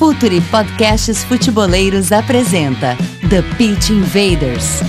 Futuri Podcasts Futeboleiros apresenta The Pitch Invaders.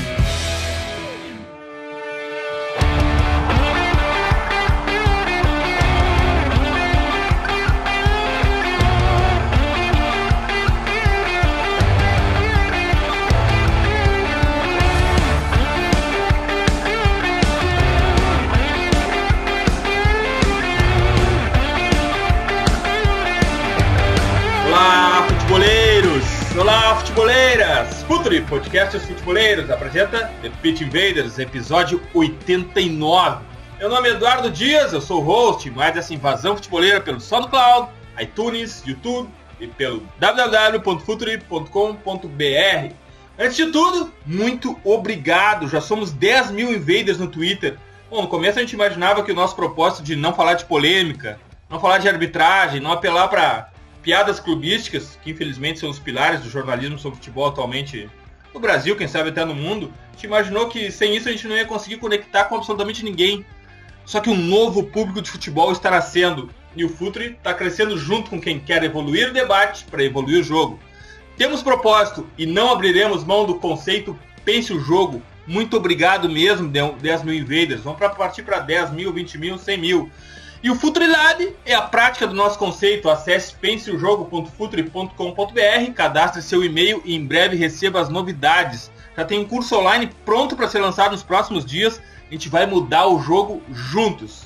Olá, futeboleiras! Futuri Podcasts Futeboleiros apresenta The Pitch Invaders, episódio 89. Meu nome é Eduardo Dias, eu sou o host, mais dessa invasão futeboleira pelo SoundCloud, iTunes, YouTube e pelo www.futuri.com.br. Antes de tudo, muito obrigado! Já somos 10 mil invaders no Twitter. Bom, no começo a gente imaginava que o nosso propósito de não falar de polêmica, não falar de arbitragem, não apelar para piadas clubísticas, que infelizmente são os pilares do jornalismo sobre futebol atualmente no Brasil, quem sabe até no mundo, a gente imaginou que sem isso a gente não ia conseguir conectar com absolutamente ninguém. Só que um novo público de futebol está nascendo e o Futuri está crescendo junto com quem quer evoluir o debate para evoluir o jogo. Temos propósito e não abriremos mão do conceito pense o jogo. Muito obrigado mesmo, 10 mil invaders. Vamos partir para 10 mil, 20 mil, 100 mil. E o Futuri Lab é a prática do nosso conceito. Acesse penseojogo.futuri.com.br, cadastre seu e-mail e em breve receba as novidades. Já tem um curso online pronto para ser lançado nos próximos dias. A gente vai mudar o jogo juntos.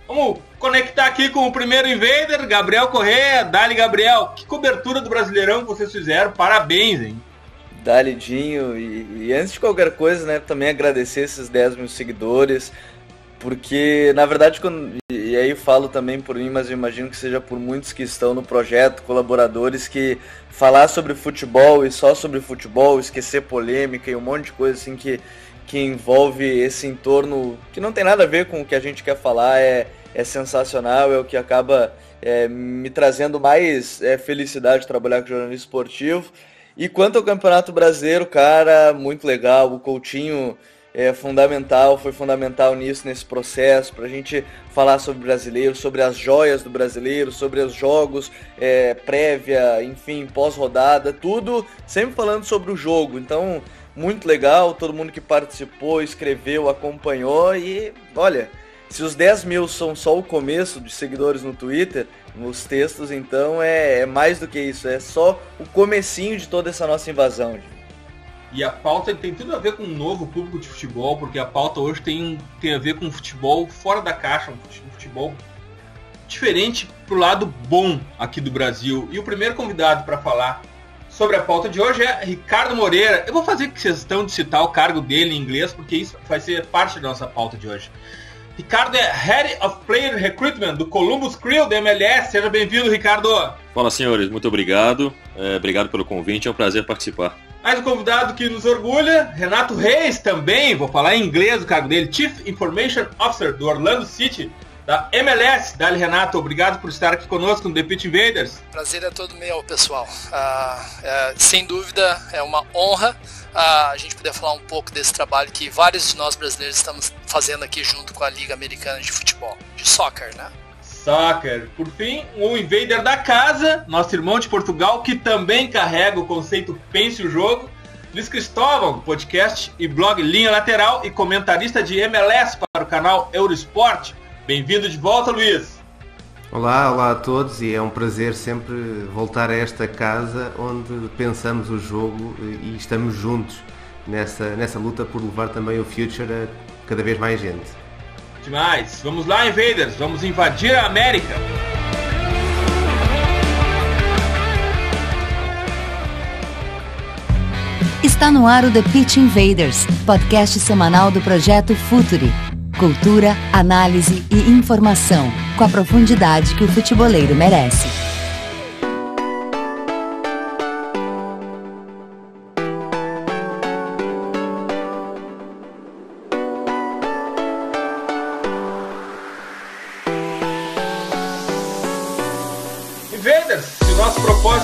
Vamos conectar aqui com o primeiro invader, Gabriel Corrêa. Dali, Gabriel, que cobertura do Brasileirão que vocês fizeram. Parabéns, hein? Dali, Dinho. E antes de qualquer coisa, né, também agradecer esses 10 mil seguidores. Porque, na verdade, e aí eu falo também por mim, mas eu imagino que seja por muitos que estão no projeto, colaboradores, que falar sobre futebol e só sobre futebol, esquecer polêmica e um monte de coisa assim que envolve esse entorno que não tem nada a ver com o que a gente quer falar, é sensacional, é o que acaba me trazendo mais felicidade de trabalhar com jornalismo esportivo. E quanto ao Campeonato Brasileiro, cara, muito legal, o Coutinho foi fundamental nesse processo, para a gente falar sobre o brasileiro, sobre as joias do brasileiro, sobre os jogos, prévia, enfim, pós-rodada, tudo sempre falando sobre o jogo. Então, muito legal, todo mundo que participou, escreveu, acompanhou e, olha, se os 10 mil são só o começo de seguidores no Twitter, nos textos, então é mais do que isso, é só o comecinho de toda essa nossa invasão, gente. E a pauta tem tudo a ver com um novo público de futebol, porque a pauta hoje tem a ver com futebol fora da caixa, um futebol diferente pro lado bom aqui do Brasil. E o primeiro convidado para falar sobre a pauta de hoje é Ricardo Moreira. Eu vou fazer questão de citar o cargo dele em inglês, porque isso vai ser parte da nossa pauta de hoje. Ricardo é Head of Player Recruitment do Columbus Crew da MLS. Seja bem-vindo, Ricardo. Fala, senhores. Muito obrigado. Obrigado pelo convite. É um prazer participar. Mais um convidado que nos orgulha, Renato Reis também, vou falar em inglês o cargo dele, Chief Information Officer do Orlando City, da MLS. Dali, Renato, obrigado por estar aqui conosco no The Pitch Invaders. Prazer é todo meu, pessoal. Sem dúvida, é uma honra a gente poder falar um pouco desse trabalho que vários de nós brasileiros estamos fazendo aqui junto com a Liga Americana de Futebol, de soccer, né? Soccer. Por fim, um invader da casa, nosso irmão de Portugal, que também carrega o conceito Pense o Jogo, Luiz Cristóvão, podcast e blog Linha Lateral e comentarista de MLS para o canal Eurosport. Bem-vindo de volta, Luiz. Olá a todos, e é um prazer sempre voltar a esta casa onde pensamos o jogo e estamos juntos nessa luta por levar também o Future a cada vez mais gente. Demais. Vamos lá, invaders. Vamos invadir a América. Está no ar o The Pitch Invaders, podcast semanal do projeto Futuri. Cultura, análise e informação, com a profundidade que o futeboleiro merece.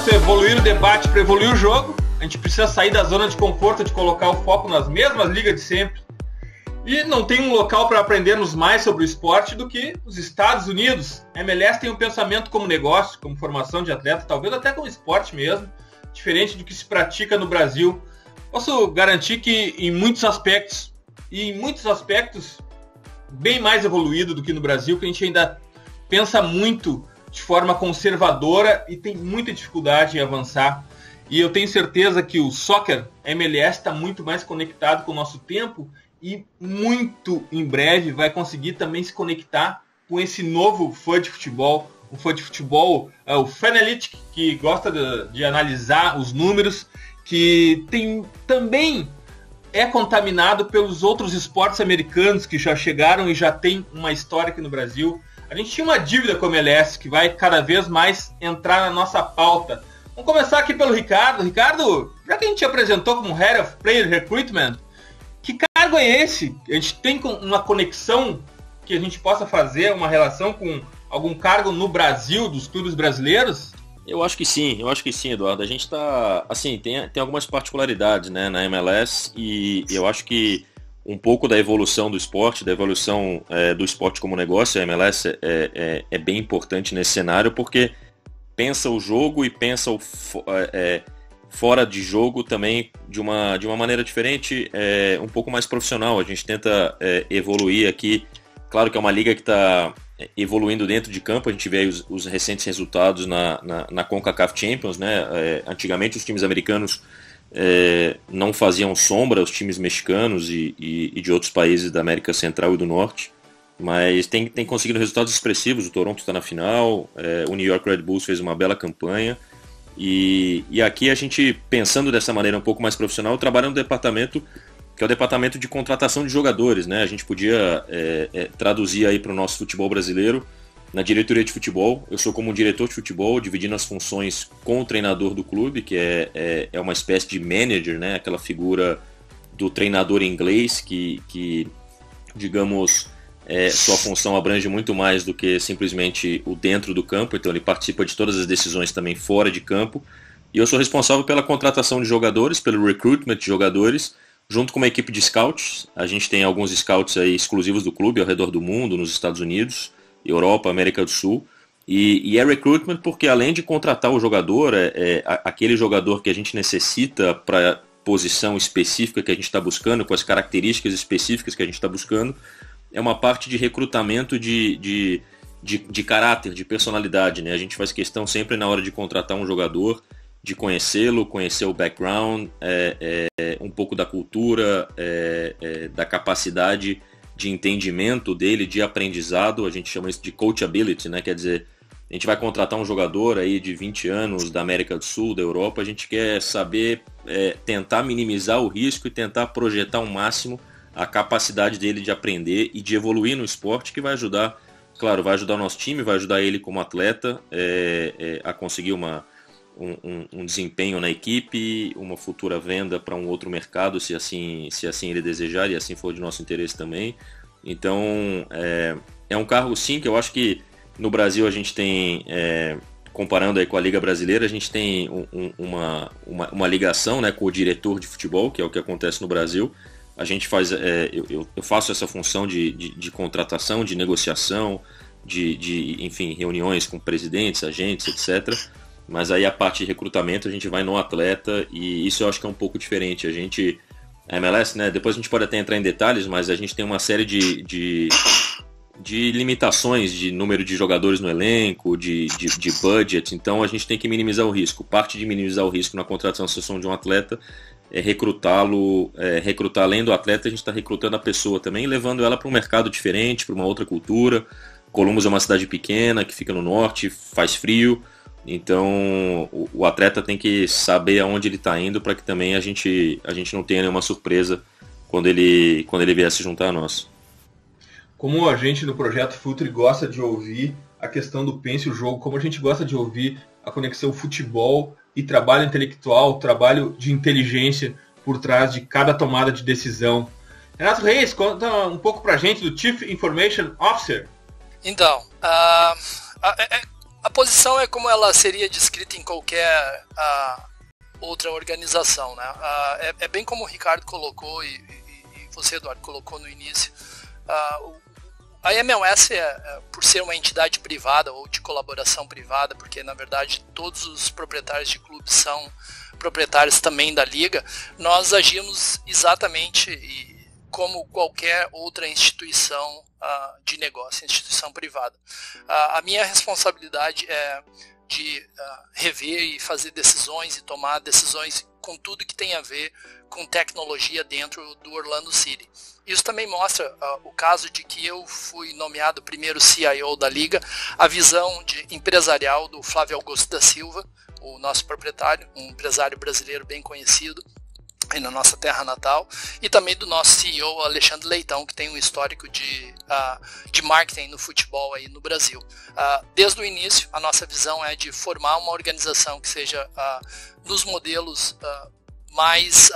Se evoluir o debate para evoluir o jogo, a gente precisa sair da zona de conforto de colocar o foco nas mesmas ligas de sempre. E não tem um local para aprendermos mais sobre o esporte do que os Estados Unidos. A MLS tem um pensamento como negócio, como formação de atleta, talvez até como esporte mesmo, diferente do que se pratica no Brasil. Posso garantir que em muitos aspectos, bem mais evoluído do que no Brasil, que a gente ainda pensa muito de forma conservadora e tem muita dificuldade em avançar. E eu tenho certeza que o soccer, a MLS, está muito mais conectado com o nosso tempo e muito em breve vai conseguir também se conectar com esse novo fã de futebol, o fã de futebol, o Fanalytic, que gosta de analisar os números, que também é contaminado pelos outros esportes americanos que já chegaram e já tem uma história aqui no Brasil. A gente tinha uma dívida com a MLS que vai cada vez mais entrar na nossa pauta. Vamos começar aqui pelo Ricardo. Ricardo, já que a gente te apresentou como Head of Player Recruitment, que cargo é esse? A gente tem uma conexão que a gente possa fazer, uma relação com algum cargo no Brasil, dos clubes brasileiros? Eu acho que sim, Eduardo. A gente está, assim, tem algumas particularidades, né, na MLS, e eu acho que um pouco da evolução do esporte, do esporte como negócio, a MLS é bem importante nesse cenário, porque pensa o jogo e pensa fora de jogo também de uma maneira diferente, um pouco mais profissional. A gente tenta evoluir aqui. Claro que é uma liga que está evoluindo dentro de campo. A gente vê aí os recentes resultados na CONCACAF Champions, né? Antigamente os times americanos não faziam sombra aos times mexicanos e de outros países da América Central e do Norte, mas tem conseguido resultados expressivos. O Toronto está na final, o New York Red Bulls fez uma bela campanha, e aqui a gente, pensando dessa maneira um pouco mais profissional, trabalha no departamento que é o departamento de contratação de jogadores, né? A gente podia traduzir aí para o nosso futebol brasileiro na diretoria de futebol. Eu sou como um diretor de futebol, dividindo as funções com o treinador do clube, que é uma espécie de manager, né? Aquela figura do treinador inglês que digamos, sua função abrange muito mais do que simplesmente o dentro do campo, então ele participa de todas as decisões também fora de campo. E eu sou responsável pela contratação de jogadores, pelo recruitment de jogadores, junto com uma equipe de scouts. A gente tem alguns scouts aí exclusivos do clube ao redor do mundo, nos Estados Unidos, Europa, América do Sul. E é recruitment porque, além de contratar o jogador, aquele jogador que a gente necessita para a posição específica que a gente está buscando, com as características específicas que a gente está buscando, é uma parte de recrutamento de caráter, de personalidade, né? A gente faz questão sempre, na hora de contratar um jogador, de conhecê-lo, conhecer o background, um pouco da cultura, da capacidade de entendimento dele, de aprendizado. A gente chama isso de coachability, né? Quer dizer, a gente vai contratar um jogador aí de 20 anos da América do Sul, da Europa, a gente quer saber, tentar minimizar o risco e tentar projetar ao máximo a capacidade dele de aprender e de evoluir no esporte, que vai ajudar, claro, vai ajudar o nosso time, vai ajudar ele como atleta a conseguir um desempenho na equipe, uma futura venda para um outro mercado, se assim ele desejar e assim for de nosso interesse também. Então, é um cargo, sim, que eu acho que no Brasil a gente tem, comparando aí com a Liga Brasileira, a gente tem uma ligação, né, com o diretor de futebol, que é o que acontece no Brasil. A gente faz, eu faço essa função de contratação, de negociação, enfim, reuniões com presidentes, agentes, etc. Mas aí a parte de recrutamento a gente vai no atleta, e isso eu acho que é um pouco diferente. A MLS, né, depois a gente pode até entrar em detalhes, mas a gente tem uma série de limitações de número de jogadores no elenco, de budget, então a gente tem que minimizar o risco. Parte de minimizar o risco na contratação de um atleta é recrutá-lo, recrutar além do atleta, a gente está recrutando a pessoa também, levando ela para um mercado diferente, para uma outra cultura. Columbus é uma cidade pequena, que fica no norte, faz frio, então o atleta tem que saber aonde ele está indo, para que também a gente não tenha nenhuma surpresa quando ele vier se juntar a nós. Como a gente no Projeto Futuri gosta de ouvir a questão do pense o jogo, como a gente gosta de ouvir a conexão futebol e trabalho intelectual, trabalho de inteligência por trás de cada tomada de decisão. Renato Reis, conta um pouco pra gente do Chief Information Officer. Então, a posição é como ela seria descrita em qualquer outra organização, né? É bem como o Ricardo colocou e você, Eduardo, colocou no início. A MLS, por ser uma entidade privada ou de colaboração privada, porque na verdade todos os proprietários de clubes são proprietários também da liga, nós agimos exatamente como qualquer outra instituição de negócio, instituição privada. A minha responsabilidade é de rever e fazer decisões e tomar decisões com tudo que tem a ver com tecnologia dentro do Orlando City. Isso também mostra o caso de que eu fui nomeado primeiro CIO da liga, a visão empresarial do Flávio Augusto da Silva, o nosso proprietário, um empresário brasileiro bem conhecido aí na nossa terra natal, e também do nosso CEO Alexandre Leitão, que tem um histórico de marketing no futebol aí no Brasil. Desde o início, a nossa visão é de formar uma organização que seja nos modelos mais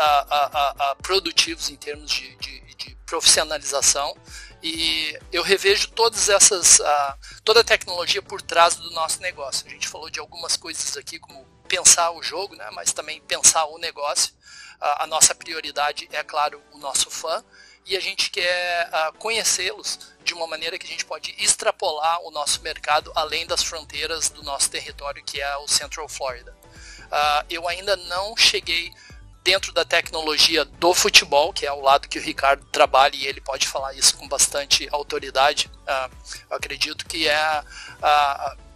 produtivos em termos de profissionalização, e eu revejo toda a tecnologia por trás do nosso negócio. A gente falou de algumas coisas aqui, como pensar o jogo, né, mas também pensar o negócio. A nossa prioridade é, claro, o nosso fã, e a gente quer conhecê-los de uma maneira que a gente pode extrapolar o nosso mercado além das fronteiras do nosso território, que é o Central Florida. Eu ainda não cheguei dentro da tecnologia do futebol, que é o lado que o Ricardo trabalha, e ele pode falar isso com bastante autoridade. Eu acredito que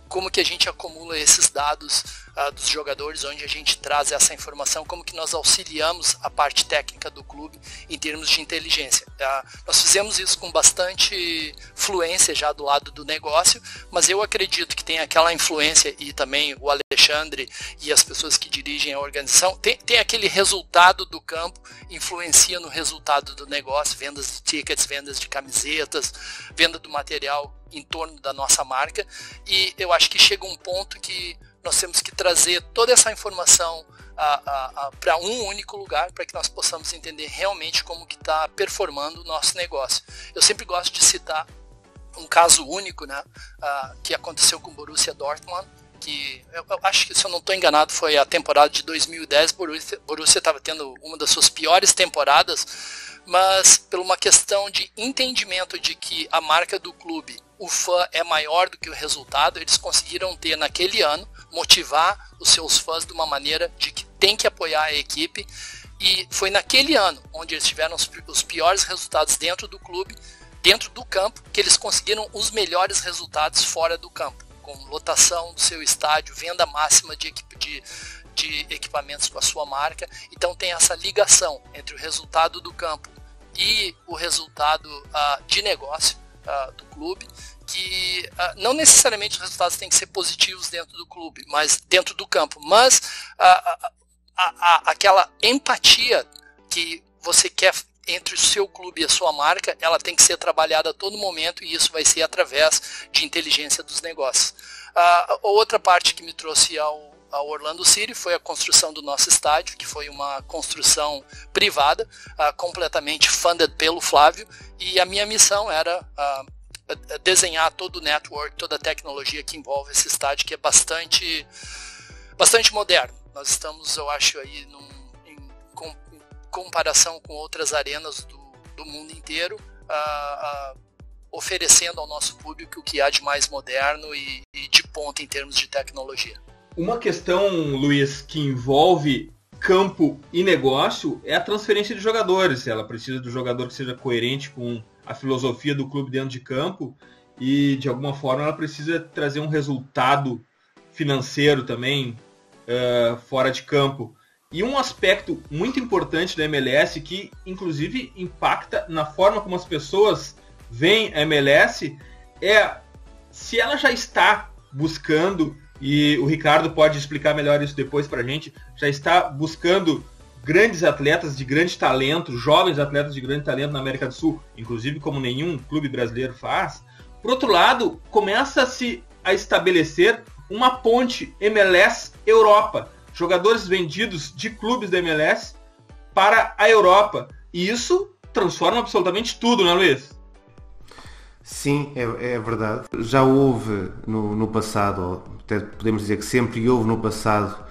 como que a gente acumula esses dados dos jogadores, onde a gente traz essa informação, como que nós auxiliamos a parte técnica do clube em termos de inteligência. Nós fizemos isso com bastante fluência já do lado do negócio, mas eu acredito que tem aquela influência, e também o Alexandre e as pessoas que dirigem a organização, tem aquele resultado do campo, influencia no resultado do negócio, vendas de tickets, vendas de camisetas, venda do material em torno da nossa marca, e eu acho que chega um ponto que nós temos que trazer toda essa informação para um único lugar, para que nós possamos entender realmente como que está performando o nosso negócio. Eu sempre gosto de citar um caso único, né, que aconteceu com o Borussia Dortmund, que eu acho que, se eu não estou enganado, foi a temporada de 2010. Borussia estava tendo uma das suas piores temporadas, mas por uma questão de entendimento de que a marca do clube, o fã, é maior do que o resultado, eles conseguiram ter naquele ano, motivar os seus fãs de uma maneira de que tem que apoiar a equipe, e foi naquele ano onde eles tiveram os piores resultados dentro do clube, dentro do campo, que eles conseguiram os melhores resultados fora do campo, com lotação do seu estádio, venda máxima de equipamentos com a sua marca. Então tem essa ligação entre o resultado do campo e o resultado de negócio do clube, que não necessariamente os resultados têm que ser positivos dentro do clube, mas dentro do campo, mas aquela empatia que você quer entre o seu clube e a sua marca, ela tem que ser trabalhada a todo momento, e isso vai ser através de inteligência dos negócios. A outra parte que me trouxe ao Orlando City foi a construção do nosso estádio, que foi uma construção privada, completamente funded pelo Flávio, e a minha missão era desenhar todo o network, toda a tecnologia que envolve esse estádio, que é bastante moderno. Nós estamos, eu acho, aí em comparação com outras arenas do mundo inteiro, oferecendo ao nosso público o que há de mais moderno e de ponta em termos de tecnologia. Uma questão, Luiz, que envolve campo e negócio é a transferência de jogadores. Ela precisa do jogador que seja coerente com a filosofia do clube dentro de campo, e de alguma forma ela precisa trazer um resultado financeiro também fora de campo. E um aspecto muito importante da MLS, que inclusive impacta na forma como as pessoas veem a MLS, é se ela já está buscando, e o Ricardo pode explicar melhor isso depois pra gente, já está buscando grandes atletas de grande talento, jovens atletas de grande talento na América do Sul, inclusive como nenhum clube brasileiro faz. Por outro lado, começa-se a estabelecer uma ponte MLS-Europa, jogadores vendidos de clubes da MLS para a Europa, e isso transforma absolutamente tudo, não é, Luiz? Sim, é verdade. Já houve no passado, ou até podemos dizer que sempre houve no passado,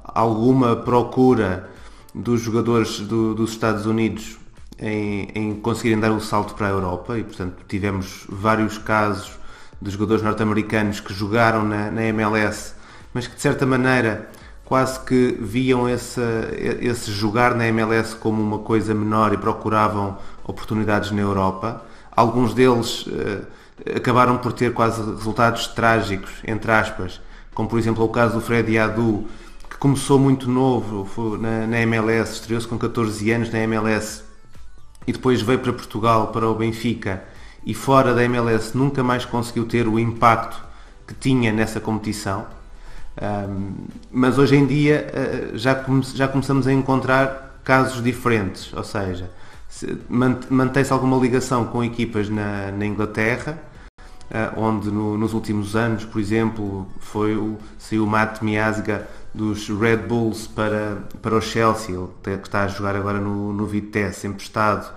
alguma procura dos jogadores dos Estados Unidos em conseguirem dar o salto para a Europa, e portanto tivemos vários casos de jogadores norte-americanos que jogaram na MLS, mas que de certa maneira quase que viam esse jogar na MLS como uma coisa menor e procuravam oportunidades na Europa. Alguns deles acabaram por ter quase resultados trágicos, entre aspas, como por exemplo o caso do Freddy Adu, que começou muito novo na MLS, estreou-se com 14 anos na MLS e depois veio para Portugal, para o Benfica, e fora da MLS nunca mais conseguiu ter o impacto que tinha nessa competição. Mas hoje em dia já começamos a encontrar casos diferentes, ou seja, mantém-se alguma ligação com equipas na Inglaterra, onde nos últimos anos, por exemplo, saiu o Matt Miazga dos Red Bulls para o Chelsea, que está a jogar agora no Vitesse, emprestado.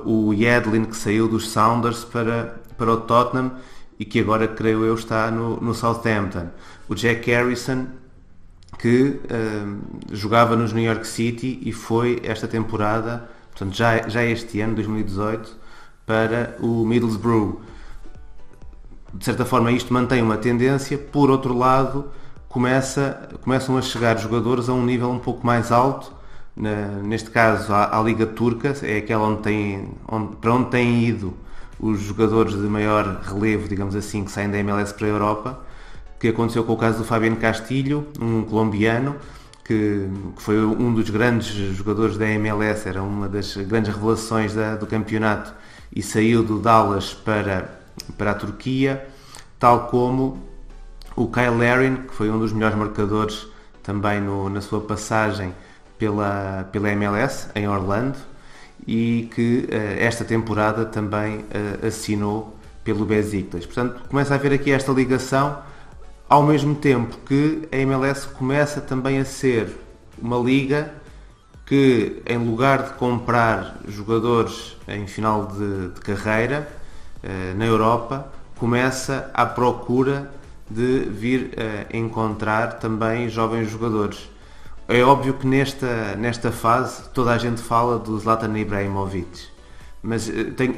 O Yedlin, que saiu dos Sounders para o Tottenham e que agora, creio eu, está no Southampton. O Jack Harrison, que jogava nos New York City e foi esta temporada, portanto já este ano, 2018, para o Middlesbrough. De certa forma isto mantém uma tendência. Por outro lado, começam a chegar jogadores a um nível um pouco mais alto, neste caso à Liga Turca, é aquela para onde têm ido os jogadores de maior relevo, digamos assim, que saem da MLS para a Europa, que aconteceu com o caso do Fabián Castillo, um colombiano, que foi um dos grandes jogadores da MLS, era uma das grandes revelações do campeonato, e saiu do Dallas para a Turquia, tal como o Kyle Larin, que foi um dos melhores marcadores também na sua passagem pela MLS em Orlando, e que esta temporada também assinou pelo Besiktas. Portanto, começa a haver aqui esta ligação, ao mesmo tempo que a MLS começa também a ser uma liga que, em lugar de comprar jogadores em final de carreira na Europa, começa à procura de vir encontrar também jovens jogadores. É óbvio que nesta fase toda a gente fala do Zlatan Ibrahimovic, mas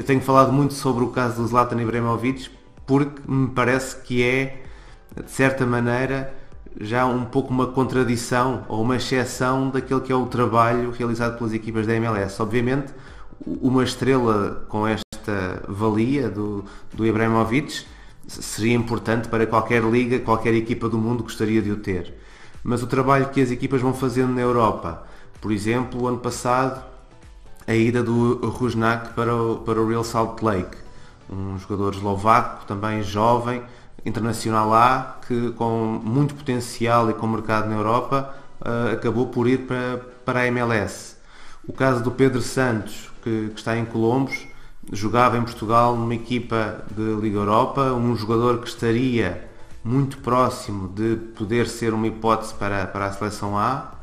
tenho falado muito sobre o caso do Zlatan Ibrahimovic porque me parece que é, de certa maneira, já um pouco uma contradição ou uma exceção daquele que é o trabalho realizado pelas equipas da MLS. Obviamente, uma estrela com esta valia do Ibrahimovic seria importante para qualquer liga, qualquer equipa do mundo gostaria de o ter. Mas o trabalho que as equipas vão fazendo na Europa, por exemplo, o ano passado, a ida do Rusnak para o Real Salt Lake, um jogador eslovaco, também jovem, internacional lá, que com muito potencial e com mercado na Europa, acabou por ir para a MLS. O caso do Pedro Santos, que está em Colombos, jogava em Portugal numa equipa de Liga Europa, um jogador que estaria muito próximo de poder ser uma hipótese para a seleção A,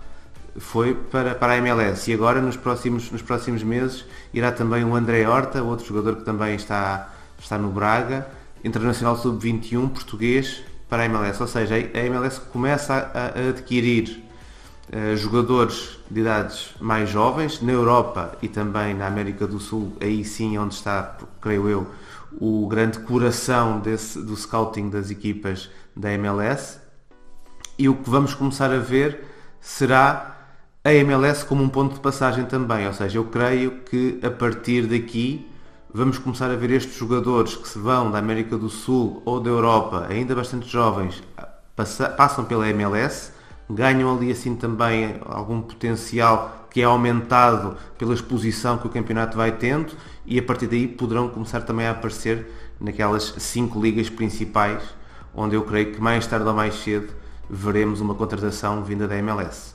foi para a MLS, e agora nos próximos meses irá também o André Horta, outro jogador que também está no Braga, internacional sub-21 português, para a MLS. Ou seja, a MLS começa a adquirir jogadores de idades mais jovens na Europa e também na América do Sul, aí sim onde está, creio eu, o grande coração do scouting das equipas da MLS. E o que vamos começar a ver será a MLS como um ponto de passagem também, ou seja, eu creio que a partir daqui vamos começar a ver estes jogadores que se vão da América do Sul ou da Europa, ainda bastante jovens, passam pela MLS, ganham ali assim também algum potencial que é aumentado pela exposição que o campeonato vai tendo, e a partir daí poderão começar também a aparecer naquelas 5 ligas principais, onde eu creio que mais tarde ou mais cedo veremos uma contratação vinda da MLS.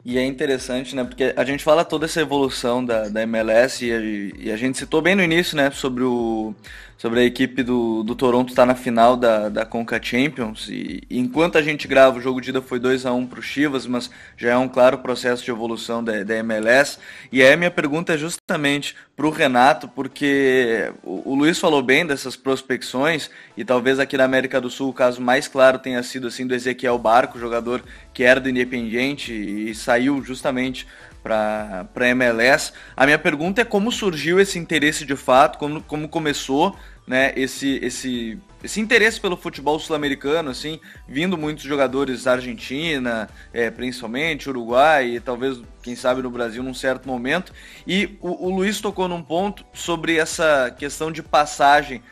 E é interessante, né, porque a gente fala toda essa evolução da MLS e a gente citou bem no início, né, sobre a equipe do Toronto estar na final da Conca Champions, e enquanto a gente grava, o jogo de ida foi 2-1 para o Chivas, mas já é um claro processo de evolução da MLS. E aí a minha pergunta é justamente para o Renato, porque o Luiz falou bem dessas prospecções, e talvez aqui na América do Sul o caso mais claro tenha sido assim do Ezequiel Barco, jogador que era do Independiente e saiu saiu justamente para a MLS. A minha pergunta é como surgiu esse interesse de fato, como começou, né, esse interesse pelo futebol sul-americano, assim, vindo muitos jogadores da Argentina, principalmente, Uruguai e talvez, quem sabe, no Brasil num certo momento. E o Luiz tocou num ponto sobre essa questão de passagem.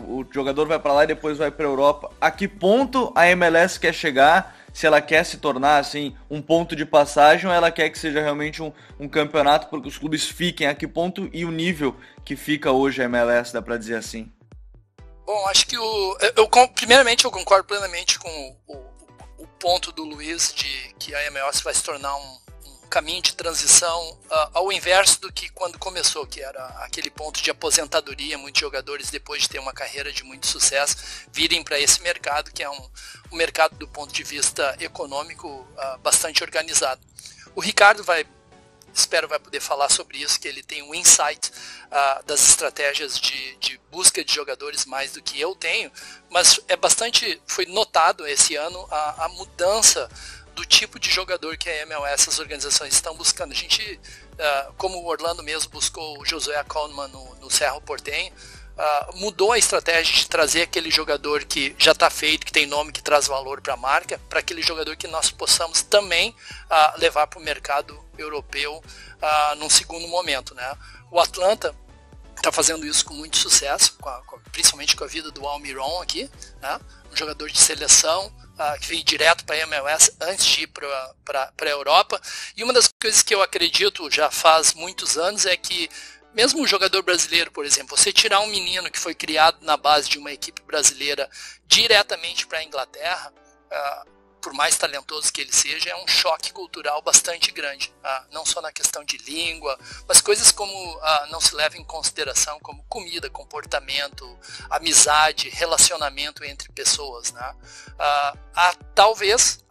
O jogador vai para lá e depois vai para a Europa. A que ponto a MLS quer chegar? Se ela quer se tornar assim um ponto de passagem, ou ela quer que seja realmente um campeonato para que os clubes fiquem? A que ponto e o nível que fica hoje a MLS, dá para dizer assim? Bom, acho que primeiramente eu concordo plenamente com o ponto do Luiz de que a MLS vai se tornar um caminho de transição ao inverso do que quando começou, que era aquele ponto de aposentadoria. Muitos jogadores, depois de ter uma carreira de muito sucesso, virem para esse mercado, que é um mercado do ponto de vista econômico bastante organizado. O Ricardo espero vai poder falar sobre isso, que ele tem um insight das estratégias de busca de jogadores mais do que eu tenho, mas foi notado esse ano a mudança do tipo de jogador que a MLS, as organizações estão buscando. A gente, como o Orlando mesmo buscou o Josué Kollmann no Cerro Porteño, mudou a estratégia de trazer aquele jogador que já está feito, que tem nome, que traz valor para a marca, para aquele jogador que nós possamos também levar para o mercado europeu num segundo momento, né? O Atlanta está fazendo isso com muito sucesso, principalmente com a vida do Almiron aqui, né? Um jogador de seleção que veio direto para a MLS antes de ir para a Europa. E uma das coisas que eu acredito já faz muitos anos é que mesmo o jogador brasileiro, por exemplo, você tirar um menino que foi criado na base de uma equipe brasileira diretamente para a Inglaterra, por mais talentoso que ele seja, é um choque cultural bastante grande. Não só na questão de língua, mas coisas como não se leva em consideração, como comida, comportamento, amizade, relacionamento entre pessoas, né? Talvez,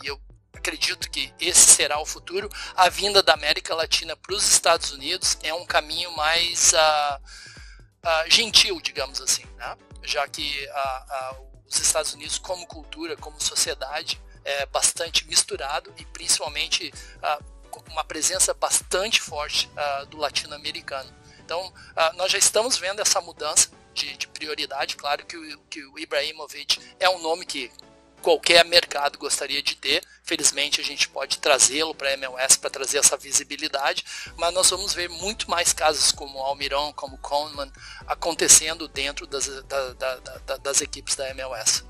e eu acredito que esse será o futuro, a vinda da América Latina para os Estados Unidos é um caminho mais gentil, digamos assim, né? Já que os Estados Unidos, como cultura, como sociedade, é bastante misturado e principalmente uma presença bastante forte do latino-americano. Então, nós já estamos vendo essa mudança de prioridade. Claro que o Ibrahimovic é um nome que qualquer mercado gostaria de ter. Felizmente a gente pode trazê-lo para a MLS para trazer essa visibilidade, mas nós vamos ver muito mais casos como Almiron, como Kollmann acontecendo dentro das equipes da MLS.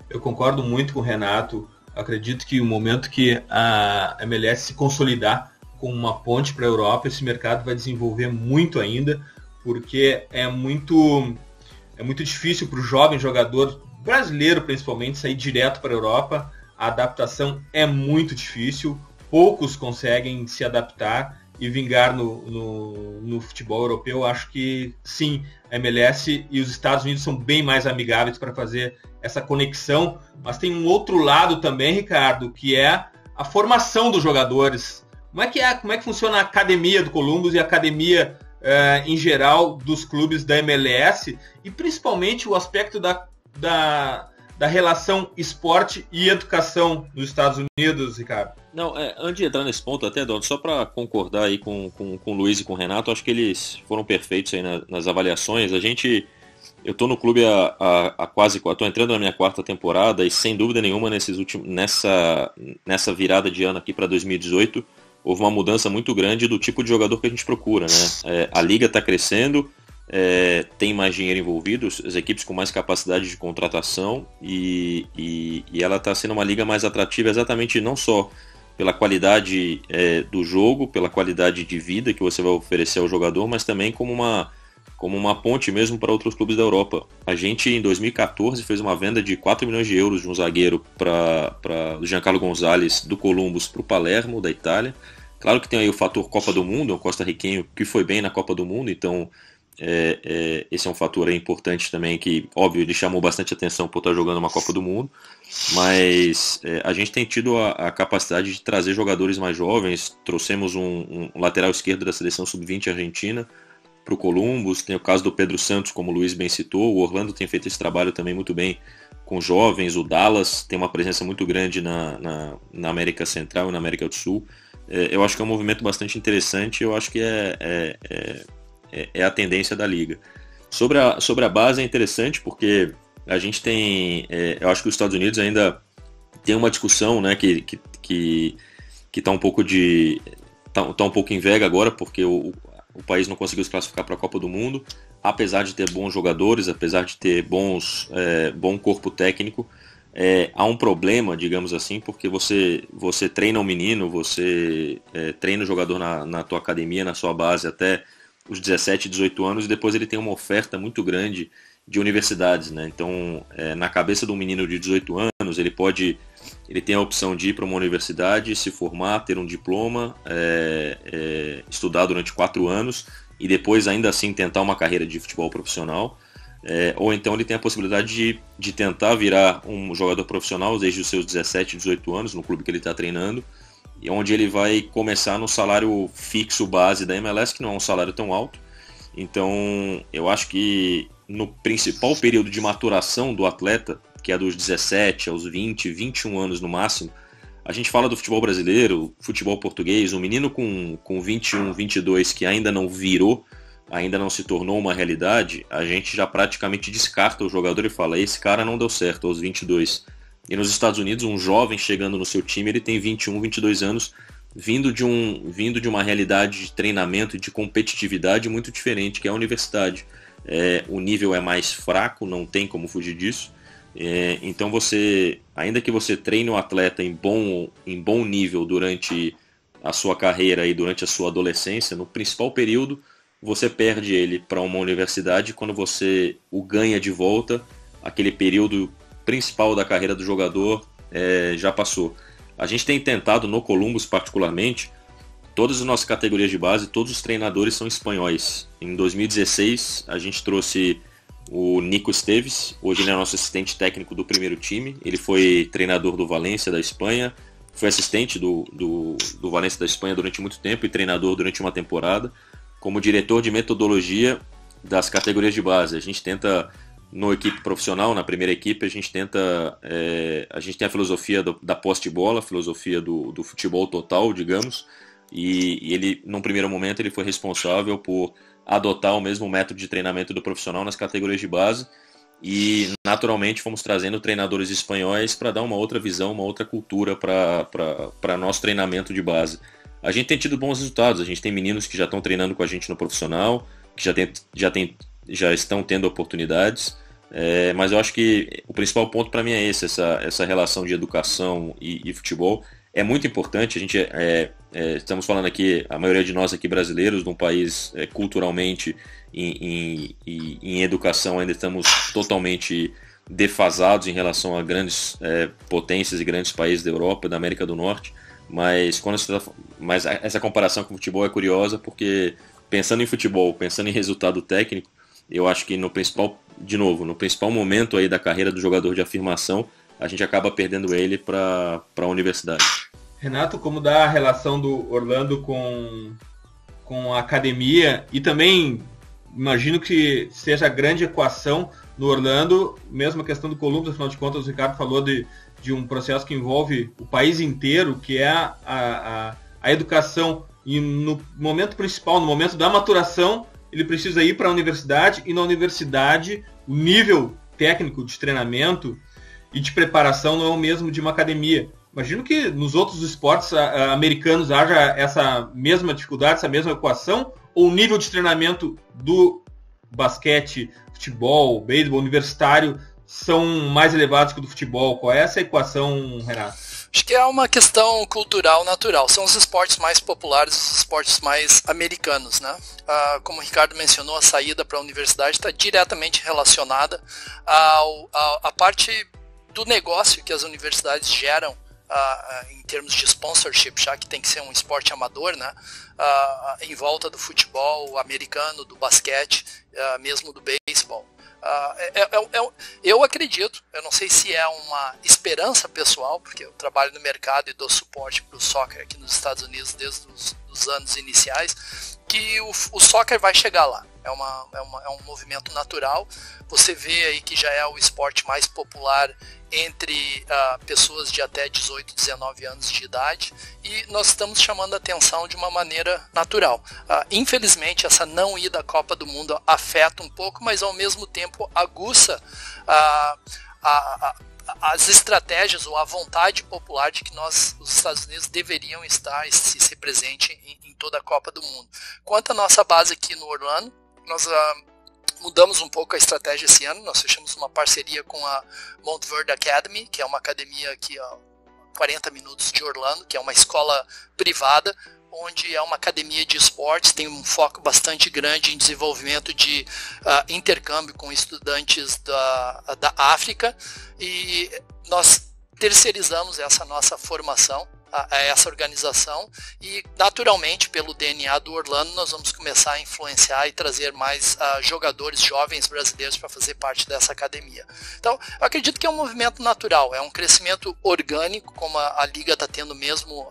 Eu concordo muito com o Renato. Acredito que o momento que a MLS se consolidar com uma ponte para a Europa, esse mercado vai desenvolver muito ainda, porque é muito difícil para o jovem jogador brasileiro, principalmente, sair direto para a Europa. A adaptação é muito difícil, poucos conseguem se adaptar e vingar no futebol europeu. Acho que sim, a MLS e os Estados Unidos são bem mais amigáveis para fazer essa conexão, mas tem um outro lado também, Ricardo, que é a formação dos jogadores. Como é que funciona a academia do Columbus e a academia em geral dos clubes da MLS, e principalmente o aspecto da relação esporte e educação nos Estados Unidos, Ricardo? Não, antes de entrar nesse ponto, até, Dono, só para concordar aí com o Luiz e com o Renato, acho que eles foram perfeitos aí nas avaliações. Eu tô no clube tô entrando na minha 4ª temporada, e sem dúvida nenhuma nessa virada de ano aqui para 2018, houve uma mudança muito grande do tipo de jogador que a gente procura, né? A liga está crescendo, tem mais dinheiro envolvido, as equipes com mais capacidade de contratação, e ela está sendo uma liga mais atrativa exatamente não só pela qualidade do jogo, pela qualidade de vida que você vai oferecer ao jogador, mas também como uma ponte mesmo para outros clubes da Europa. A gente, em 2014, fez uma venda de 4 milhões de euros de um zagueiro para o Giancarlo Gonzalez do Columbus para o Palermo, da Itália. Claro que tem aí o fator Copa do Mundo, é um costarriquenho que foi bem na Copa do Mundo, então esse é um fator importante também, que, óbvio, ele chamou bastante atenção por estar jogando uma Copa do Mundo, mas a gente tem tido a capacidade de trazer jogadores mais jovens. Trouxemos um lateral esquerdo da seleção sub-20 argentina, o Columbus, tem o caso do Pedro Santos, como o Luiz bem citou, o Orlando tem feito esse trabalho também muito bem com jovens, o Dallas tem uma presença muito grande na América Central e na América do Sul. Eu acho que é um movimento bastante interessante, eu acho que é a tendência da liga. Sobre a base é interessante porque a gente tem, eu acho que os Estados Unidos ainda tem uma discussão, né, que está um pouco tá um pouco em vega agora, porque o país não conseguiu se classificar para a Copa do Mundo, apesar de ter bons jogadores, apesar de ter bom corpo técnico. Há um problema, digamos assim, porque você treina um menino, você treina o jogador na tua academia, na sua base até os 17, 18 anos, e depois ele tem uma oferta muito grande de universidades, né? Então, na cabeça de um menino de 18 anos, ele tem a opção de ir para uma universidade, se formar, ter um diploma, estudar durante 4 anos e depois ainda assim tentar uma carreira de futebol profissional, ou então ele tem a possibilidade de tentar virar um jogador profissional desde os seus 17, 18 anos, no clube que ele está treinando, e onde ele vai começar no salário fixo base da MLS, que não é um salário tão alto. Então, eu acho que no principal período de maturação do atleta, que é dos 17 aos 20, 21 anos no máximo, a gente fala do futebol brasileiro, futebol português, um menino com 21, 22 que ainda não virou, ainda não se tornou uma realidade, a gente já praticamente descarta o jogador e fala, esse cara não deu certo aos 22. E nos Estados Unidos, um jovem chegando no seu time, ele tem 21, 22 anos, vindo de uma realidade de treinamento e de competitividade muito diferente, que é a universidade. O nível é mais fraco, não tem como fugir disso. Então ainda que você treine um atleta em bom nível durante a sua carreira e durante a sua adolescência, no principal período você perde ele para uma universidade. Quando você o ganha de volta, aquele período principal da carreira do jogador já passou. A gente tem tentado no Columbus particularmente, todas as nossas categorias de base, todos os treinadores são espanhóis. Em 2016 a gente trouxe o Nico Esteves, hoje ele é nosso assistente técnico do primeiro time, ele foi treinador do Valência da Espanha, foi assistente do Valência da Espanha durante muito tempo e treinador durante uma temporada, como diretor de metodologia das categorias de base. A gente tenta, na equipe profissional, na primeira equipe, a gente tem a filosofia da posse de bola, a filosofia do futebol total, digamos, e ele, num primeiro momento, ele foi responsável por adotar o mesmo método de treinamento do profissional nas categorias de base, e naturalmente fomos trazendo treinadores espanhóis para dar uma outra visão, uma outra cultura para nosso treinamento de base. A gente tem tido bons resultados, a gente tem meninos que já estão treinando com a gente no profissional, que já estão tendo oportunidades, mas eu acho que o principal ponto para mim é essa relação de educação e futebol. É muito importante, a gente estamos falando aqui, a maioria de nós aqui brasileiros, de um país culturalmente em educação ainda estamos totalmente defasados em relação a grandes potências e grandes países da Europa e da América do Norte, mas essa comparação com o futebol é curiosa porque pensando em futebol, pensando em resultado técnico, eu acho que no principal momento aí da carreira do jogador de afirmação, a gente acaba perdendo ele para a universidade. Renato, como dá a relação do Orlando com a academia, e também imagino que seja a grande equação no Orlando, mesmo a questão do Columbus, afinal de contas o Ricardo falou de um processo que envolve o país inteiro, que é a educação, e no momento principal, no momento da maturação, ele precisa ir para a universidade, e na universidade o nível técnico de treinamento e de preparação não é o mesmo de uma academia. Imagino que nos outros esportes americanos haja essa mesma dificuldade, essa mesma equação, ou o nível de treinamento do basquete, futebol, beisebol, universitário são mais elevados que o do futebol? Qual é essa equação, Renato? Acho que é uma questão cultural natural. São os esportes mais populares, os esportes mais americanos, né? Como o Ricardo mencionou, a saída para a universidade está diretamente relacionada à parte do negócio que as universidades geram em termos de sponsorship, já que tem que ser um esporte amador, né? Em volta do futebol americano, do basquete, mesmo do beisebol. Eu acredito, eu não sei se é uma esperança pessoal, porque eu trabalho no mercado e dou suporte para o soccer aqui nos Estados Unidos desde os anos iniciais, que o soccer vai chegar lá. é um movimento natural. Você vê aí que já é o esporte mais popular entre pessoas de até 18, 19 anos de idade, e nós estamos chamando a atenção de uma maneira natural. Infelizmente, essa não ida à Copa do Mundo afeta um pouco, mas ao mesmo tempo aguça as estratégias ou a vontade popular de que os Estados Unidos deveriam estar e se ser presente em toda a Copa do Mundo. Quanto à nossa base aqui no Orlando, nós mudamos um pouco a estratégia esse ano. Nós fechamos uma parceria com a Montverde Academy, que é uma academia aqui a 40 minutos de Orlando, que é uma escola privada, onde é uma academia de esportes, tem um foco bastante grande em desenvolvimento de intercâmbio com estudantes da África, e nós terceirizamos essa nossa formação a essa organização, e naturalmente pelo DNA do Orlando nós vamos começar a influenciar e trazer mais jogadores jovens brasileiros para fazer parte dessa academia. Então eu acredito que é um movimento natural, é um crescimento orgânico, como a liga está tendo mesmo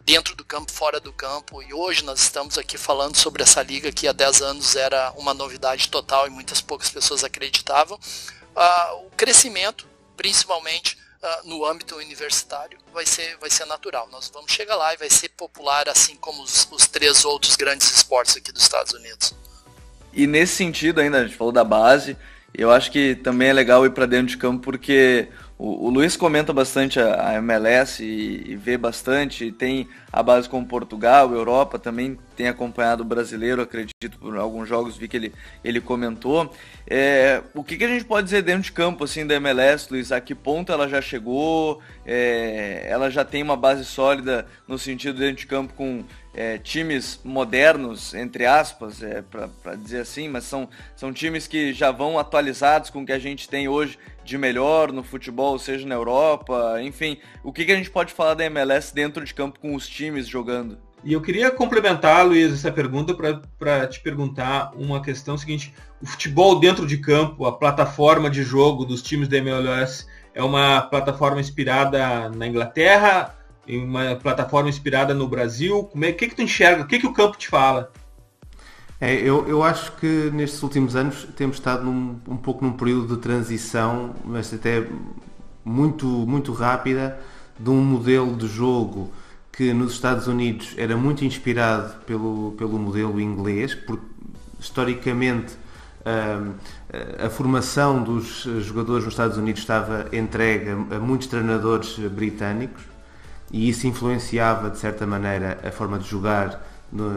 dentro do campo, fora do campo, e hoje nós estamos aqui falando sobre essa liga que há 10 anos era uma novidade total e muitas poucas pessoas acreditavam. O crescimento, principalmente no âmbito universitário, vai ser natural. Nós vamos chegar lá e vai ser popular, assim como os 3 outros grandes esportes aqui dos Estados Unidos. E nesse sentido ainda, a gente falou da base, eu acho que também é legal ir para dentro de campo, porque o Luiz comenta bastante a MLS e vê bastante, tem a base com Portugal, Europa, também tem acompanhado o brasileiro, acredito, por alguns jogos, vi que ele comentou. O que a gente pode dizer dentro de campo assim, da MLS, Luiz? A que ponto ela já chegou? Ela já tem uma base sólida no sentido dentro de campo com times modernos, entre aspas, para dizer assim, mas são times que já vão atualizados com o que a gente tem hoje de melhor no futebol, seja na Europa, enfim. O que a gente pode falar da MLS dentro de campo com os times jogando? E eu queria complementar, Luiz, essa pergunta para te perguntar uma questão seguinte. O futebol dentro de campo, a plataforma de jogo dos times da MLS é uma plataforma inspirada na Inglaterra, uma plataforma inspirada no Brasil? O que tu enxerga? O que o campo te fala? Eu acho que nestes últimos anos temos estado um pouco num período de transição, mas até muito, muito rápida, de um modelo de jogo que nos Estados Unidos era muito inspirado pelo modelo inglês, porque historicamente a formação dos jogadores nos Estados Unidos estava entregue a muitos treinadores britânicos, e isso influenciava de certa maneira a forma de jogar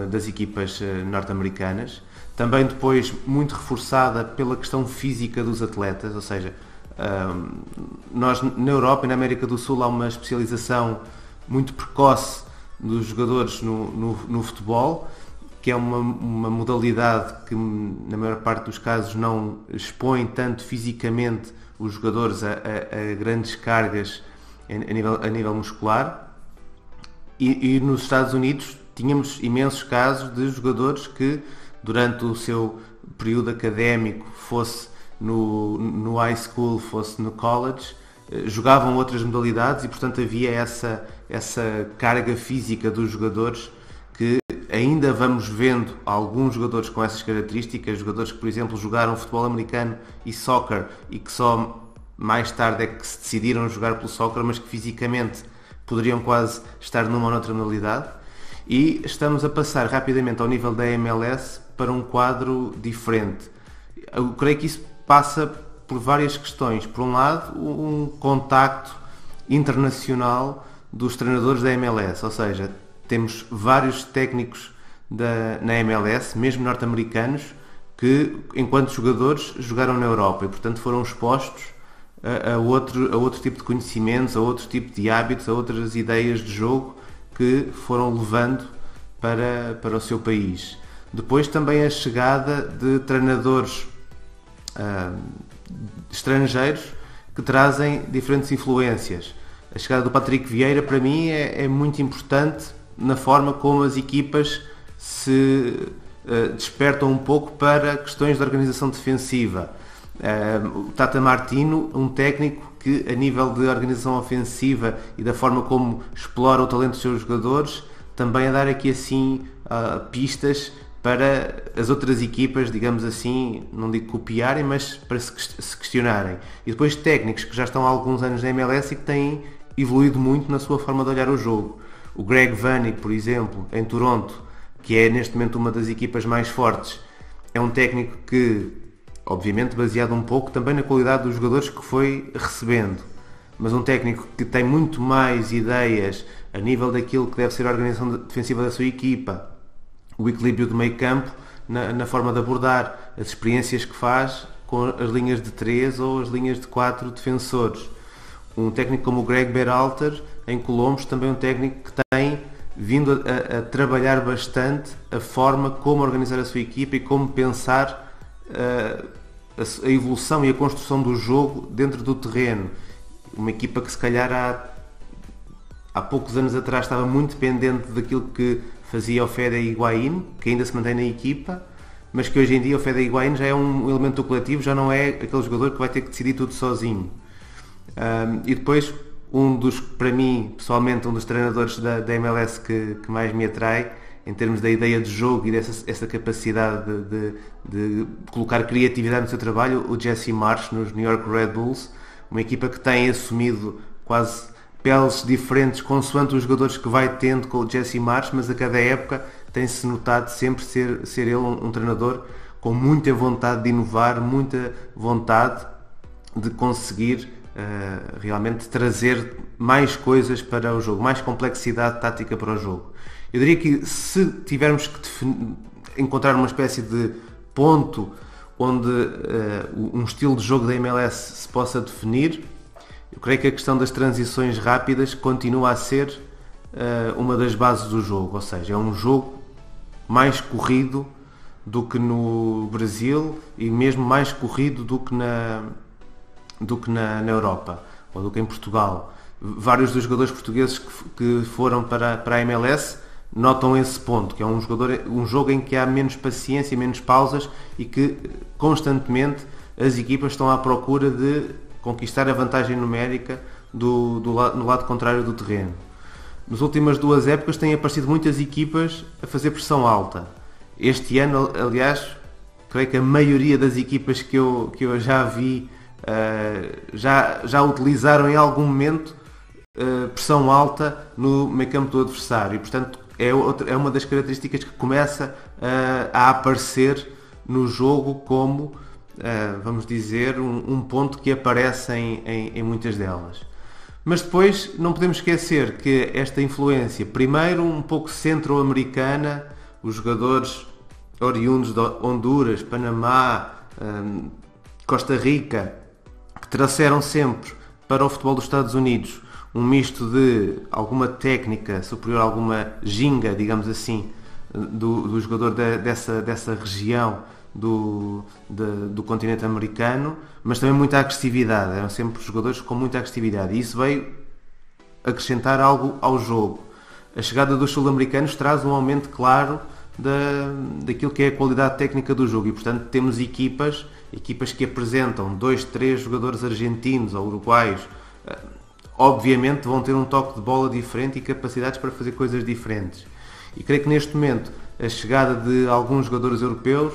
das equipas norte-americanas. Também depois muito reforçada pela questão física dos atletas, ou seja, nós na Europa e na América do Sul há uma especialização muito precoce dos jogadores no futebol, que é uma modalidade que na maior parte dos casos não expõe tanto fisicamente os jogadores a grandes cargas a nível muscular. E nos Estados Unidos tínhamos imensos casos de jogadores que durante o seu período académico, fosse no high school, fosse no college, jogavam outras modalidades, e portanto havia essa carga física dos jogadores, que ainda vamos vendo alguns jogadores com essas características, jogadores que, por exemplo, jogaram futebol americano e soccer e que só mais tarde é que se decidiram jogar pelo soccer, mas que fisicamente poderiam quase estar numa ou noutra modalidade. E estamos a passar rapidamente ao nível da MLS para um quadro diferente. Eu creio que isso passa por várias questões. Por um lado, um contacto internacional dos treinadores da MLS, ou seja, temos vários técnicos na MLS, mesmo norte-americanos, que enquanto jogadores jogaram na Europa e portanto foram expostos a outro tipo de conhecimentos, a outro tipo de hábitos, a outras ideias de jogo que foram levando para o seu país. Depois também a chegada de treinadores estrangeiros que trazem diferentes influências. A chegada do Patrick Vieira, para mim, é muito importante na forma como as equipas se despertam um pouco para questões de organização defensiva. O Tata Martino, um técnico que, a nível de organização ofensiva e da forma como explora o talento dos seus jogadores, também a dar aqui assim pistas para as outras equipas, digamos assim, não digo copiarem, mas para se questionarem. E depois técnicos que já estão há alguns anos na MLS e que têm evoluído muito na sua forma de olhar o jogo. O Greg Vanney, por exemplo, em Toronto, que é neste momento uma das equipas mais fortes, é um técnico que, obviamente baseado um pouco também na qualidade dos jogadores que foi recebendo, mas um técnico que tem muito mais ideias a nível daquilo que deve ser a organização defensiva da sua equipa, o equilíbrio do meio campo, na forma de abordar, as experiências que faz com as linhas de 3 ou as linhas de 4 defensores. Um técnico como o Greg Berhalter, em Colombos, também um técnico que tem vindo a trabalhar bastante a forma como organizar a sua equipa e como pensar a evolução e a construção do jogo dentro do terreno. Uma equipa que se calhar há poucos anos atrás estava muito dependente daquilo que fazia o Fede Higuaín, que ainda se mantém na equipa, mas que hoje em dia o Fede Higuaín já é um elemento do coletivo, já não é aquele jogador que vai ter que decidir tudo sozinho. E depois, para mim, pessoalmente, um dos treinadores da MLS que mais me atrai, em termos da ideia de jogo e dessa capacidade de colocar criatividade no seu trabalho, o Jesse Marsch nos New York Red Bulls, uma equipa que tem assumido quase peles diferentes consoante os jogadores que vai tendo com o Jesse Marsch, mas a cada época tem-se notado sempre ser ele um treinador com muita vontade de inovar, muita vontade de conseguir realmente trazer mais coisas para o jogo, mais complexidade tática para o jogo. Eu diria que se tivermos que encontrar uma espécie de ponto onde um estilo de jogo da MLS se possa definir, eu creio que a questão das transições rápidas continua a ser uma das bases do jogo, ou seja, é um jogo mais corrido do que no Brasil e mesmo mais corrido do que na Europa ou do que em Portugal. Vários dos jogadores portugueses que foram para a MLS notam esse ponto, que é um jogo em que há menos paciência, menos pausas e que constantemente as equipas estão à procura de conquistar a vantagem numérica no lado contrário do terreno. Nas últimas 2 épocas têm aparecido muitas equipas a fazer pressão alta. Este ano, aliás, creio que a maioria das equipas que eu já vi já utilizaram em algum momento pressão alta no meio campo do adversário e, portanto, é uma das características que começa a aparecer no jogo como, vamos dizer, um ponto que aparece em muitas delas. Mas depois não podemos esquecer que esta influência, primeiro um pouco centro-americana, os jogadores oriundos de Honduras, Panamá, Costa Rica, que trouxeram sempre para o futebol dos Estados Unidos um misto de alguma técnica superior, alguma ginga, digamos assim, do jogador dessa região do continente americano, mas também muita agressividade. Eram sempre jogadores com muita agressividade e isso veio acrescentar algo ao jogo. A chegada dos sul-americanos traz um aumento claro daquilo que é a qualidade técnica do jogo e, portanto, temos equipas que apresentam 2, 3 jogadores argentinos ou uruguaios, obviamente vão ter um toque de bola diferente e capacidades para fazer coisas diferentes. E creio que neste momento a chegada de alguns jogadores europeus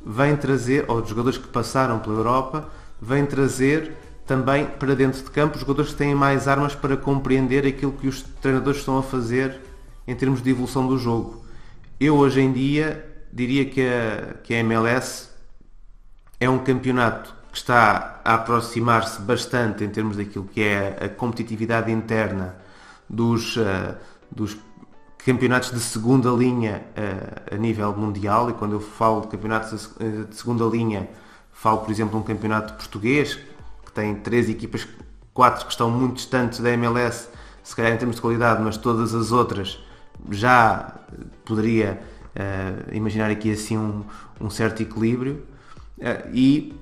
vem trazer, ou de jogadores que passaram pela Europa, vem trazer também para dentro de campo jogadores que têm mais armas para compreender aquilo que os treinadores estão a fazer em termos de evolução do jogo. Eu hoje em dia diria que a MLS é um campeonato que está a aproximar-se bastante em termos daquilo que é a competitividade interna dos campeonatos de segunda linha a nível mundial, e quando eu falo de campeonatos de segunda linha, falo, por exemplo, de um campeonato português, que tem 3 equipas, 4 que estão muito distantes da MLS, se calhar em termos de qualidade, mas todas as outras já poderia imaginar aqui assim um certo equilíbrio, e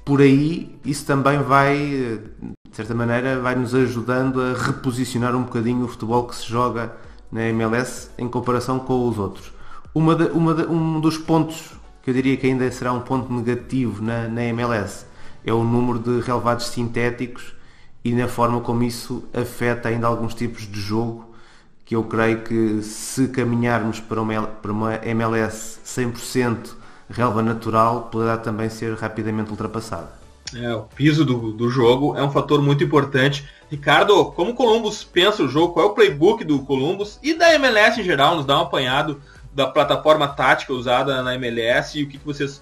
por aí isso também vai, de certa maneira, vai nos ajudando a reposicionar um bocadinho o futebol que se joga na MLS em comparação com os outros. Um dos pontos que eu diria que ainda será um ponto negativo na MLS é o número de relevados sintéticos e na forma como isso afeta ainda alguns tipos de jogo que eu creio que se caminharmos para uma MLS 100% relva natural, poderá também ser rapidamente ultrapassada. O piso do jogo é um fator muito importante. Ricardo, como o Columbus pensa o jogo? Qual é o playbook do Columbus e da MLS em geral? Nos dá um apanhado da plataforma tática usada na MLS e o que vocês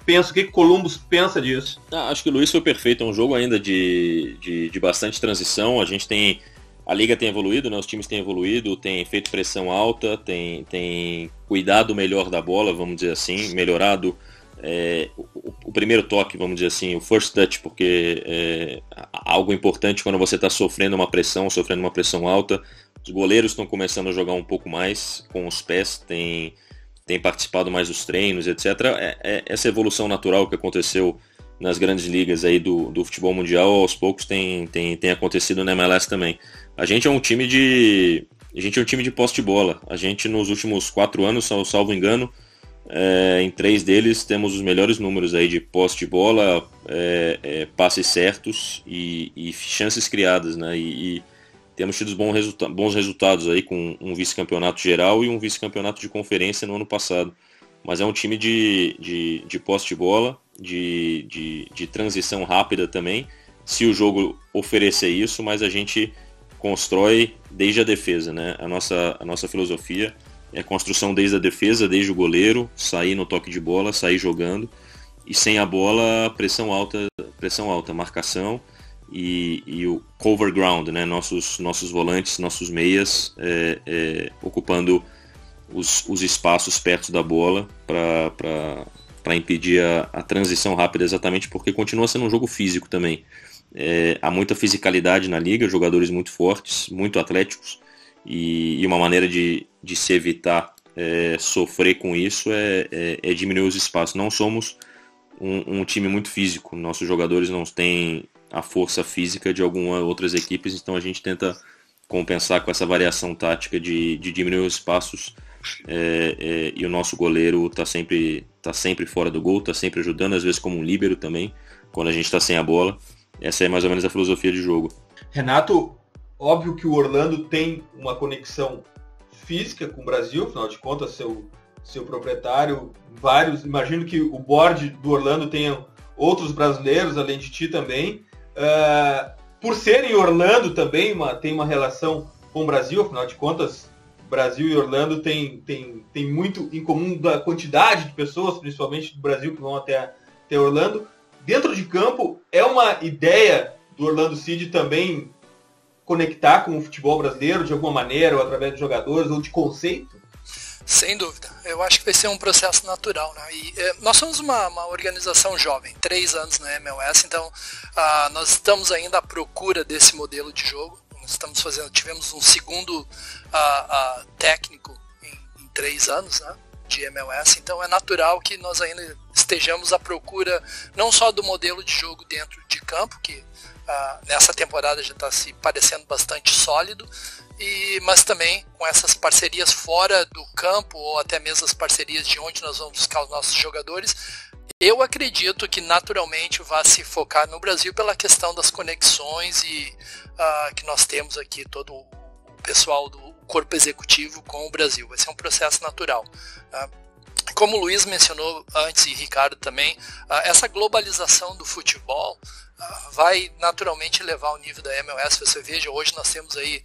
pensam, o que o Columbus pensa disso? Acho que o Luiz foi perfeito, é um jogo ainda de bastante transição. A liga tem evoluído, né? Os times têm evoluído, tem feito pressão alta, tem cuidado melhor da bola, vamos dizer assim, melhorado o primeiro toque, vamos dizer assim, o first touch, porque é algo importante quando você está sofrendo uma pressão alta. Os goleiros estão começando a jogar um pouco mais com os pés, tem participado mais dos treinos, etc. Essa evolução natural que aconteceu nas grandes ligas aí do futebol mundial, aos poucos tem acontecido na MLS também. A gente é um time de posse de bola. A gente nos últimos 4 anos, salvo engano, em 3 deles temos os melhores números aí de posse de bola, passes certos e chances criadas, né? E temos tido bons resultados aí com um vice-campeonato geral e um vice-campeonato de conferência no ano passado. Mas é um time de posse de bola, de transição rápida também, se o jogo oferecer isso, mas a gente constrói desde a defesa, né? A nossa filosofia é construção desde a defesa, desde o goleiro, sair no toque de bola, sair jogando, e sem a bola, pressão alta, marcação e o cover ground, né? Nossos volantes, nossos meias ocupando os espaços perto da bola para impedir a transição rápida, exatamente porque continua sendo um jogo físico também. Há muita fisicalidade na liga, jogadores muito fortes, muito atléticos, e uma maneira de se evitar sofrer com isso é diminuir os espaços. Não somos um time muito físico, nossos jogadores não têm a força física de algumas outras equipes, então a gente tenta compensar com essa variação tática de diminuir os espaços, e o nosso goleiro está sempre fora do gol, está sempre ajudando, às vezes como um líbero também, quando a gente está sem a bola. Essa é mais ou menos a filosofia de jogo. Renato, óbvio que o Orlando tem uma conexão física com o Brasil, afinal de contas, seu proprietário, imagino que o board do Orlando tenha outros brasileiros, além de ti também. Por serem Orlando também, tem uma relação com o Brasil, afinal de contas, Brasil e Orlando tem muito em comum da quantidade de pessoas, principalmente do Brasil, que vão até Orlando. Dentro de campo, é uma ideia do Orlando City também conectar com o futebol brasileiro de alguma maneira, ou através de jogadores, ou de conceito? Sem dúvida. Eu acho que vai ser um processo natural, né? E nós somos uma organização jovem, 3 anos na MLS, então nós estamos ainda à procura desse modelo de jogo. Nós tivemos um segundo técnico em 3 anos, né, de MLS, então é natural que nós ainda estejamos à procura não só do modelo de jogo dentro de campo, que nessa temporada já está se parecendo bastante sólido, mas também com essas parcerias fora do campo, ou até mesmo as parcerias de onde nós vamos buscar os nossos jogadores. Eu acredito que naturalmente vai se focar no Brasil pela questão das conexões e que nós temos aqui, todo o pessoal do corpo executivo com o Brasil. Vai ser um processo natural. Como o Luiz mencionou antes, e Ricardo também, essa globalização do futebol vai naturalmente levar o nível da MLS. Você veja, hoje nós temos aí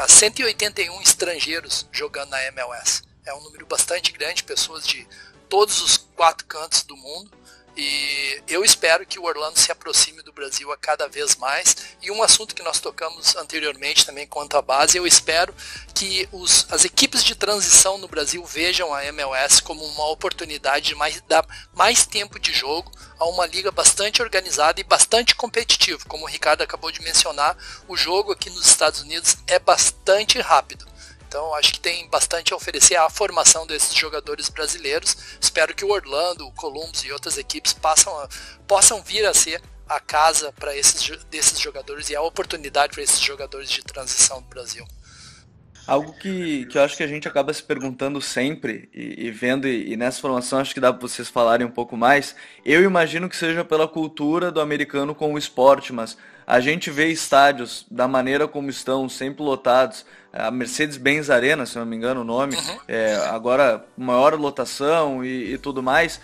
181 estrangeiros jogando na MLS. É um número bastante grande, pessoas de todos os 4 cantos do mundo. E eu espero que o Orlando se aproxime do Brasil a cada vez mais. E um assunto que nós tocamos anteriormente também quanto à base, eu espero que as equipes de transição no Brasil vejam a MLS como uma oportunidade de dar mais tempo de jogo a uma liga bastante organizada e bastante competitiva. Como o Ricardo acabou de mencionar, o jogo aqui nos Estados Unidos é bastante rápido. Então acho que tem bastante a oferecer à formação desses jogadores brasileiros. Espero que o Orlando, o Columbus e outras equipes possam vir a ser a casa desses jogadores e a oportunidade para esses jogadores de transição do Brasil. Algo que eu acho que a gente acaba se perguntando sempre e vendo, e nessa formação acho que dá para vocês falarem um pouco mais. Eu imagino que seja pela cultura do americano com o esporte, mas a gente vê estádios da maneira como estão, sempre lotados. A Mercedes-Benz Arena, se não me engano o nome, agora maior lotação e tudo mais.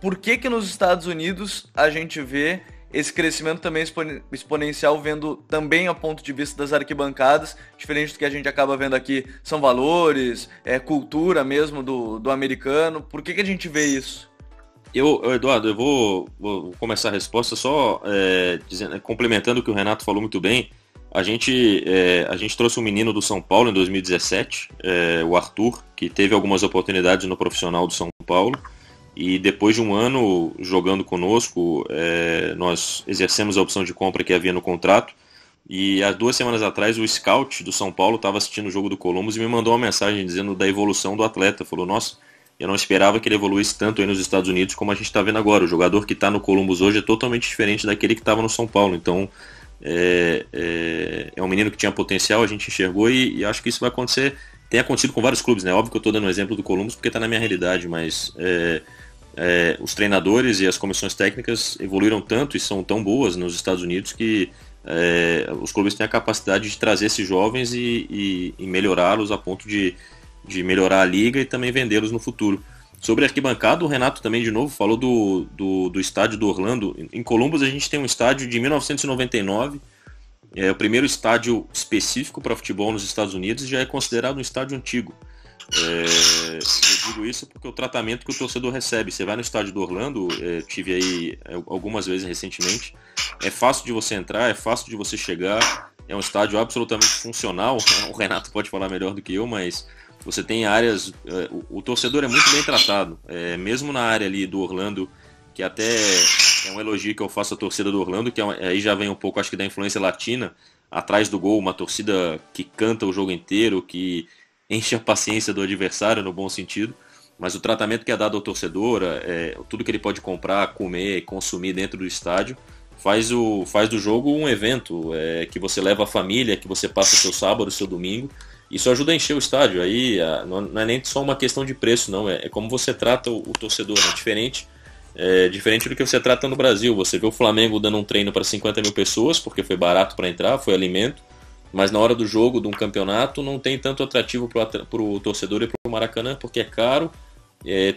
Por que nos Estados Unidos a gente vê esse crescimento também exponencial, vendo também a ponto de vista das arquibancadas, diferente do que a gente acaba vendo aqui, são valores, cultura mesmo do americano. Por que a gente vê isso? Eduardo, eu vou começar a resposta só complementando o que o Renato falou muito bem. A gente trouxe um menino do São Paulo em 2017, o Arthur, que teve algumas oportunidades no profissional do São Paulo. E depois de um ano jogando conosco, nós exercemos a opção de compra que havia no contrato. E há 2 semanas atrás o scout do São Paulo estava assistindo o jogo do Columbus e me mandou uma mensagem dizendo da evolução do atleta. Falou, nossa, eu não esperava que ele evoluísse tanto aí nos Estados Unidos como a gente está vendo agora. O jogador que está no Columbus hoje é totalmente diferente daquele que estava no São Paulo. Então é um menino que tinha potencial, a gente enxergou e acho que isso vai acontecer. Tem acontecido com vários clubes, né? Óbvio que eu estou dando um exemplo do Columbus porque está na minha realidade, mas os treinadores e as comissões técnicas evoluíram tanto e são tão boas nos Estados Unidos que os clubes têm a capacidade de trazer esses jovens e melhorá-los a ponto de melhorar a liga e também vendê-los no futuro. Sobre a arquibancada, o Renato também de novo falou do estádio do Orlando. Em Columbus a gente tem um estádio de 1999, é o primeiro estádio específico para futebol nos Estados Unidos e já é considerado um estádio antigo. Eu digo isso porque o tratamento que o torcedor recebe. Você vai no estádio do Orlando, tive aí algumas vezes recentemente, é fácil de você entrar, é fácil de você chegar, é um estádio absolutamente funcional. O Renato pode falar melhor do que eu, mas você tem áreas, o torcedor é muito bem tratado, mesmo na área ali do Orlando, que até é um elogio que eu faço à torcida do Orlando, que aí já vem um pouco, acho que da influência latina, atrás do gol, uma torcida que canta o jogo inteiro, que enche a paciência do adversário no bom sentido, mas o tratamento que é dado ao torcedor, tudo que ele pode comprar, comer, consumir dentro do estádio, faz do jogo um evento, que você leva a família, que você passa seu sábado, seu domingo. Isso ajuda a encher o estádio. Aí não é nem só uma questão de preço, não, é como você trata o torcedor, né? Diferente do que você trata no Brasil. Você vê o Flamengo dando um treino para 50 mil pessoas, porque foi barato para entrar, foi alimento, mas na hora do jogo, de um campeonato, não tem tanto atrativo para o torcedor e para o Maracanã, porque é caro,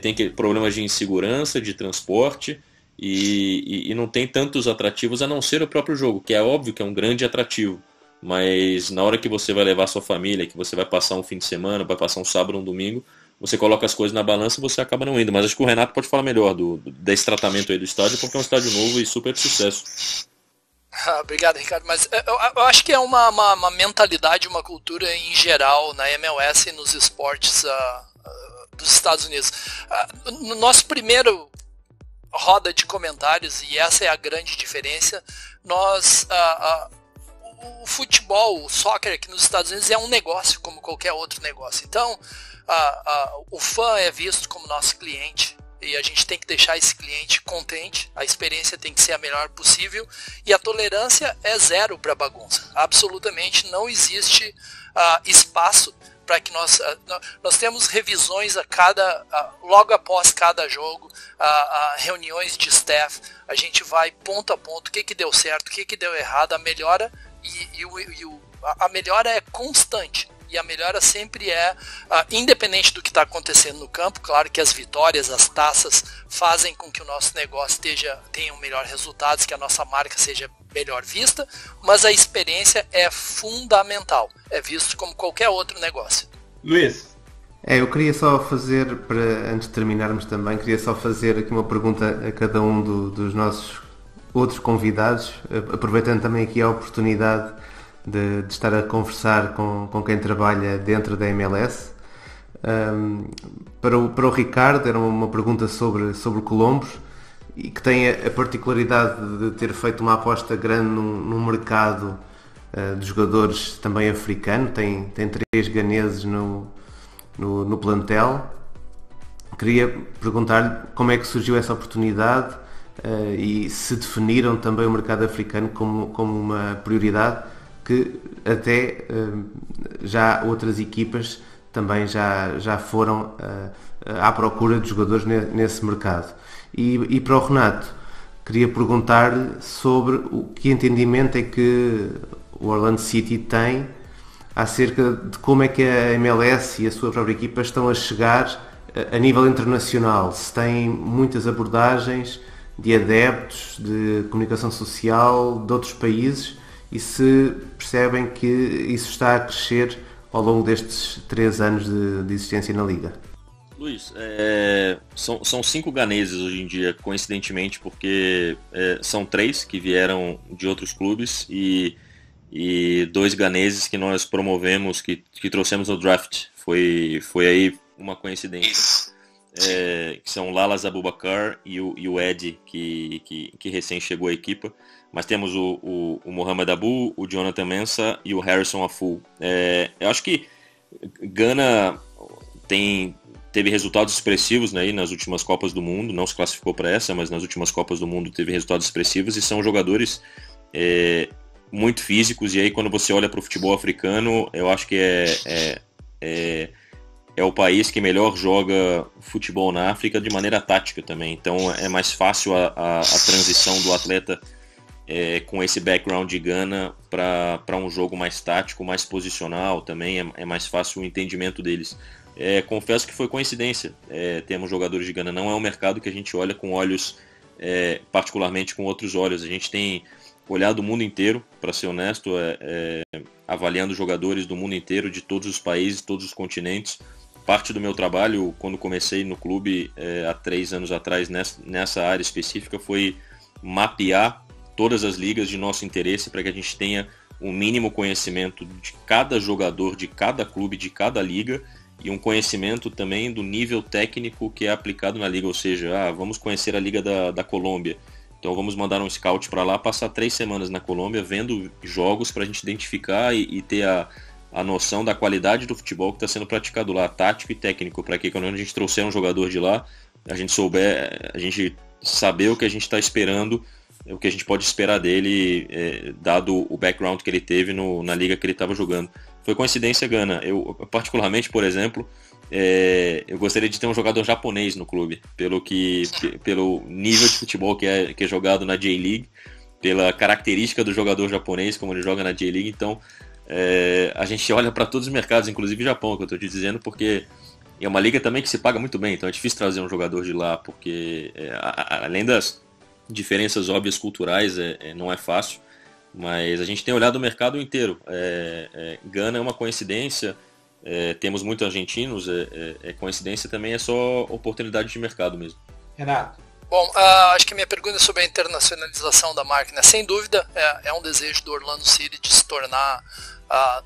tem problemas de insegurança, de transporte, e não tem tantos atrativos a não ser o próprio jogo, que é óbvio que é um grande atrativo, mas na hora que você vai levar sua família, que você vai passar um fim de semana, vai passar um sábado, um domingo, você coloca as coisas na balança e você acaba não indo. Mas acho que o Renato pode falar melhor desse tratamento aí do estádio, porque é um estádio novo e super de sucesso. Obrigado, Ricardo. Mas eu acho que é uma mentalidade, uma cultura em geral na MLS e nos esportes dos Estados Unidos. No nosso primeiro roda de comentários, e essa é a grande diferença, o futebol, o soccer aqui nos Estados Unidos é um negócio como qualquer outro negócio. Então, o fã é visto como nosso cliente e a gente tem que deixar esse cliente contente, a experiência tem que ser a melhor possível e a tolerância é zero para bagunça. Absolutamente não existe espaço para que nós temos revisões logo após cada jogo, reuniões de staff, a gente vai ponto a ponto, o que deu certo, o que deu errado, a melhora a melhora é constante. E a melhora sempre independente do que está acontecendo no campo. Claro que as vitórias, as taças fazem com que o nosso negócio tenha melhores resultados, que a nossa marca seja melhor vista, mas a experiência é fundamental, é visto como qualquer outro negócio. Luiz? Eu queria só fazer, antes de terminarmos também, queria só fazer aqui uma pergunta a cada um dos nossos outros convidados, aproveitando também aqui a oportunidade de estar a conversar com quem trabalha dentro da MLS. Para o Ricardo, era uma pergunta sobre Columbus, e que tem a particularidade de ter feito uma aposta grande num mercado de jogadores também africano. Tem 3 ganeses no plantel. Queria perguntar-lhe como é que surgiu essa oportunidade e se definiram também o mercado africano como uma prioridade, que até já outras equipas também já foram à procura de jogadores nesse mercado. E para o Renato, queria perguntar-lhe sobre o que entendimento é que o Orlando City tem acerca de como é que a MLS e a sua própria equipa estão a chegar a nível internacional. Se têm muitas abordagens de adeptos, de comunicação social de outros países, e se percebem que isso está a crescer ao longo destes 3 anos de existência na Liga. Luiz, são 5 ganeses hoje em dia, coincidentemente, porque são 3 que vieram de outros clubes e 2 ganeses que nós promovemos, que trouxemos no draft. Foi aí uma coincidência. Que são o Lalas Abubakar e o Ed, que recém chegou à equipa. Mas temos o Mohamed Abu, o Jonathan Mensah e o Harrison Afful. Eu acho que Gana teve resultados expressivos, né, nas últimas Copas do Mundo. Não se classificou para essa, mas nas últimas Copas do Mundo teve resultados expressivos e são jogadores muito físicos. E aí quando você olha para o futebol africano, eu acho que é o país que melhor joga futebol na África de maneira tática também. Então é mais fácil a transição do atleta com esse background de Gana para um jogo mais tático, mais posicional também. É mais fácil o entendimento deles. Confesso que foi coincidência. Temos jogadores de Gana. Não é um mercado que a gente olha com olhos, particularmente com outros olhos. A gente tem olhado o mundo inteiro, para ser honesto, avaliando jogadores do mundo inteiro, de todos os países, todos os continentes. Parte do meu trabalho, quando comecei no clube há 3 anos atrás, nessa área específica, foi mapear todas as ligas de nosso interesse para que a gente tenha o mínimo conhecimento de cada jogador, de cada clube, de cada liga, e um conhecimento também do nível técnico que é aplicado na liga. Ou seja, vamos conhecer a Liga da Colômbia. Então vamos mandar um scout para lá, passar 3 semanas na Colômbia vendo jogos para a gente identificar e ter a noção da qualidade do futebol que está sendo praticado lá, tático e técnico, para que quando a gente trouxer um jogador de lá, a gente saber o que a gente está esperando, o que a gente pode esperar dele, dado o background que ele teve na liga que ele estava jogando. Foi coincidência, Gana. Eu, particularmente, por exemplo, eu gostaria de ter um jogador japonês no clube, pelo nível de futebol que é jogado na J-League, pela característica do jogador japonês, como ele joga na J-League. Então, a gente olha para todos os mercados, inclusive o Japão, que eu estou te dizendo, porque é uma liga também que se paga muito bem, então é difícil trazer um jogador de lá, porque além das diferenças óbvias culturais, não é fácil, mas a gente tem olhado o mercado inteiro. Gana é uma coincidência, temos muitos argentinos, coincidência também, é só oportunidade de mercado mesmo. Renato. Bom, acho que a minha pergunta é sobre a internacionalização da marca, né? Sem dúvida, é um desejo do Orlando City de se tornar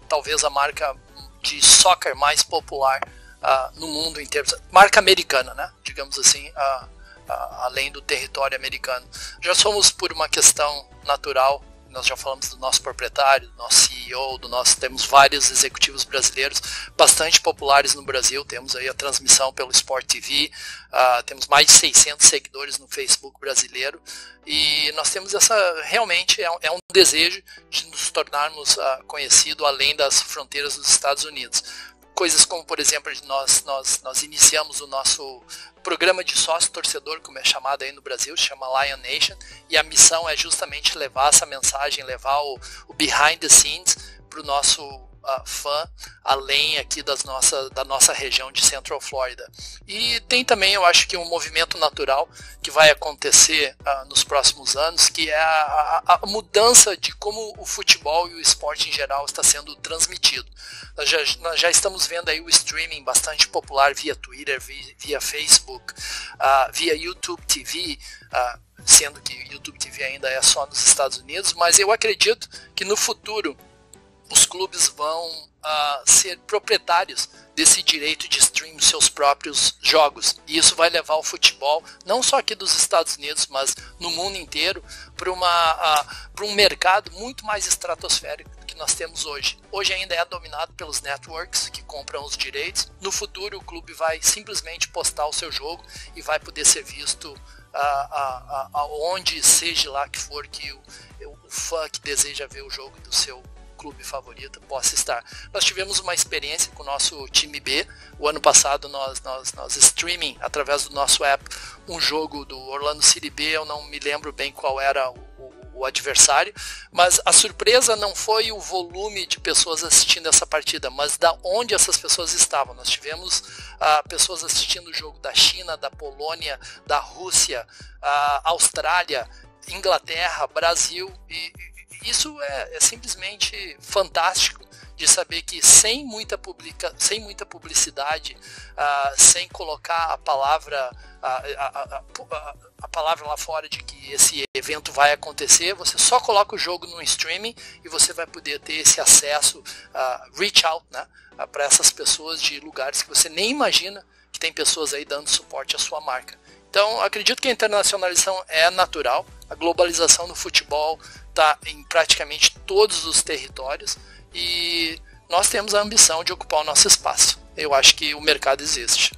talvez a marca de soccer mais popular no mundo inteiro, marca americana, né? Digamos assim, além do território americano. Já somos, por uma questão natural, nós já falamos do nosso proprietário, do nosso CEO, temos vários executivos brasileiros bastante populares no Brasil, temos aí a transmissão pelo Sport TV, temos mais de 600 seguidores no Facebook brasileiro, e nós temos realmente é um desejo de nos tornarmos conhecidos além das fronteiras dos Estados Unidos. Coisas como, por exemplo, nós iniciamos o nosso programa de sócio-torcedor, como é chamado aí no Brasil, se chama Lion Nation, e a missão é justamente levar essa mensagem, levar o behind the scenes para o nosso fã, além aqui da nossa região de Central Florida. E tem também, eu acho que um movimento natural que vai acontecer nos próximos anos, que é a mudança de como o futebol e o esporte em geral está sendo transmitido. Nós já estamos vendo aí o streaming bastante popular via Twitter, via Facebook, via YouTube TV, sendo que o YouTube TV ainda é só nos Estados Unidos, mas eu acredito que no futuro os clubes vão ser proprietários desse direito de stream dos seus próprios jogos. E isso vai levar o futebol, não só aqui dos Estados Unidos, mas no mundo inteiro, para um mercado muito mais estratosférico do que nós temos hoje. Hoje ainda é dominado pelos networks que compram os direitos. No futuro o clube vai simplesmente postar o seu jogo e vai poder ser visto aonde seja lá que for que o fã que deseja ver o jogo do seu clube favorito possa estar. Nós tivemos uma experiência com o nosso time B. O ano passado nós streaming através do nosso app um jogo do Orlando City B. Eu não me lembro bem qual era o adversário, mas a surpresa não foi o volume de pessoas assistindo essa partida, mas da onde essas pessoas estavam. Nós tivemos pessoas assistindo o jogo da China, da Polônia, da Rússia, Austrália, Inglaterra, Brasil, e isso é simplesmente fantástico de saber que sem muita publicidade, sem colocar a palavra lá fora de que esse evento vai acontecer, você só coloca o jogo no streaming e você vai poder ter esse acesso, reach out, né, para essas pessoas de lugares que você nem imagina que tem pessoas aí dando suporte à sua marca. Então, acredito que a internacionalização é natural, a globalização no futebol está em praticamente todos os territórios e nós temos a ambição de ocupar o nosso espaço. Eu acho que o mercado existe.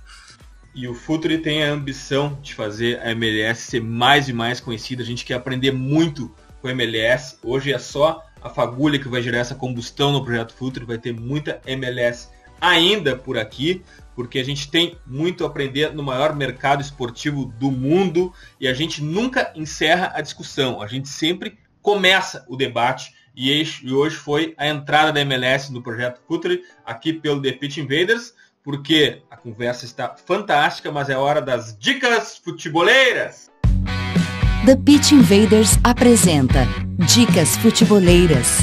E o Futuri tem a ambição de fazer a MLS ser mais e mais conhecida. A gente quer aprender muito com a MLS. Hoje é só a fagulha que vai gerar essa combustão no projeto Futuri. Vai ter muita MLS ainda por aqui, porque a gente tem muito a aprender no maior mercado esportivo do mundo e a gente nunca encerra a discussão. A gente sempre começa o debate e hoje foi a entrada da MLS no projeto Futuri aqui pelo The Pitch Invaders, porque a conversa está fantástica, mas é hora das dicas futeboleiras. The Pitch Invaders apresenta Dicas Futeboleiras.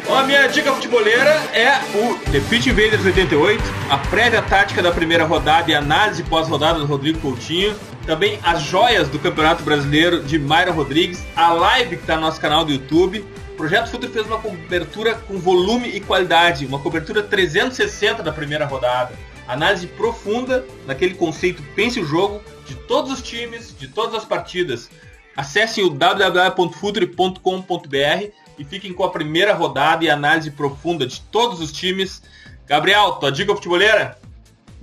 A minha dica futeboleira é o The Pitch Invaders 88, a prévia tática da primeira rodada e análise pós-rodada do Rodrigo Coutinho, também as joias do Campeonato Brasileiro de Mayra Rodrigues, a live que está no nosso canal do YouTube. O Projeto Futuri fez uma cobertura com volume e qualidade, uma cobertura 360 da primeira rodada, análise profunda naquele conceito pense o jogo de todos os times, de todas as partidas. Acessem o www.futuri.com.br e fiquem com a primeira rodada e análise profunda de todos os times. Gabriel, tua dica futeboleira?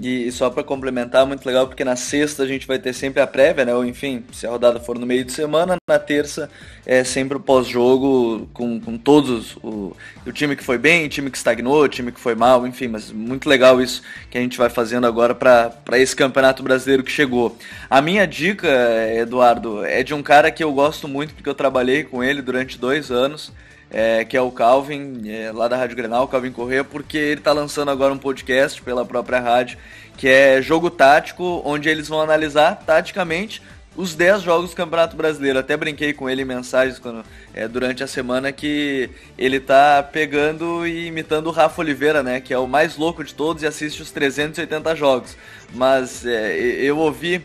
E só para complementar, muito legal, porque na sexta a gente vai ter sempre a prévia, né? Ou enfim, se a rodada for no meio de semana, na terça é sempre o pós-jogo com todos, o time que foi bem, o time que estagnou, o time que foi mal, enfim, mas muito legal isso que a gente vai fazendo agora para esse Campeonato Brasileiro que chegou. A minha dica, Eduardo, é de um cara que eu gosto muito, porque eu trabalhei com ele durante 2 anos, que é o Calvin, lá da Rádio Grenal, Calvin Corrêa, porque ele está lançando agora um podcast pela própria rádio, que é Jogo Tático, onde eles vão analisar taticamente os 10 jogos do Campeonato Brasileiro. Até brinquei com ele em mensagens durante a semana que ele tá pegando e imitando o Rafa Oliveira, né, que é o mais louco de todos e assiste os 380 jogos. Mas eu ouvi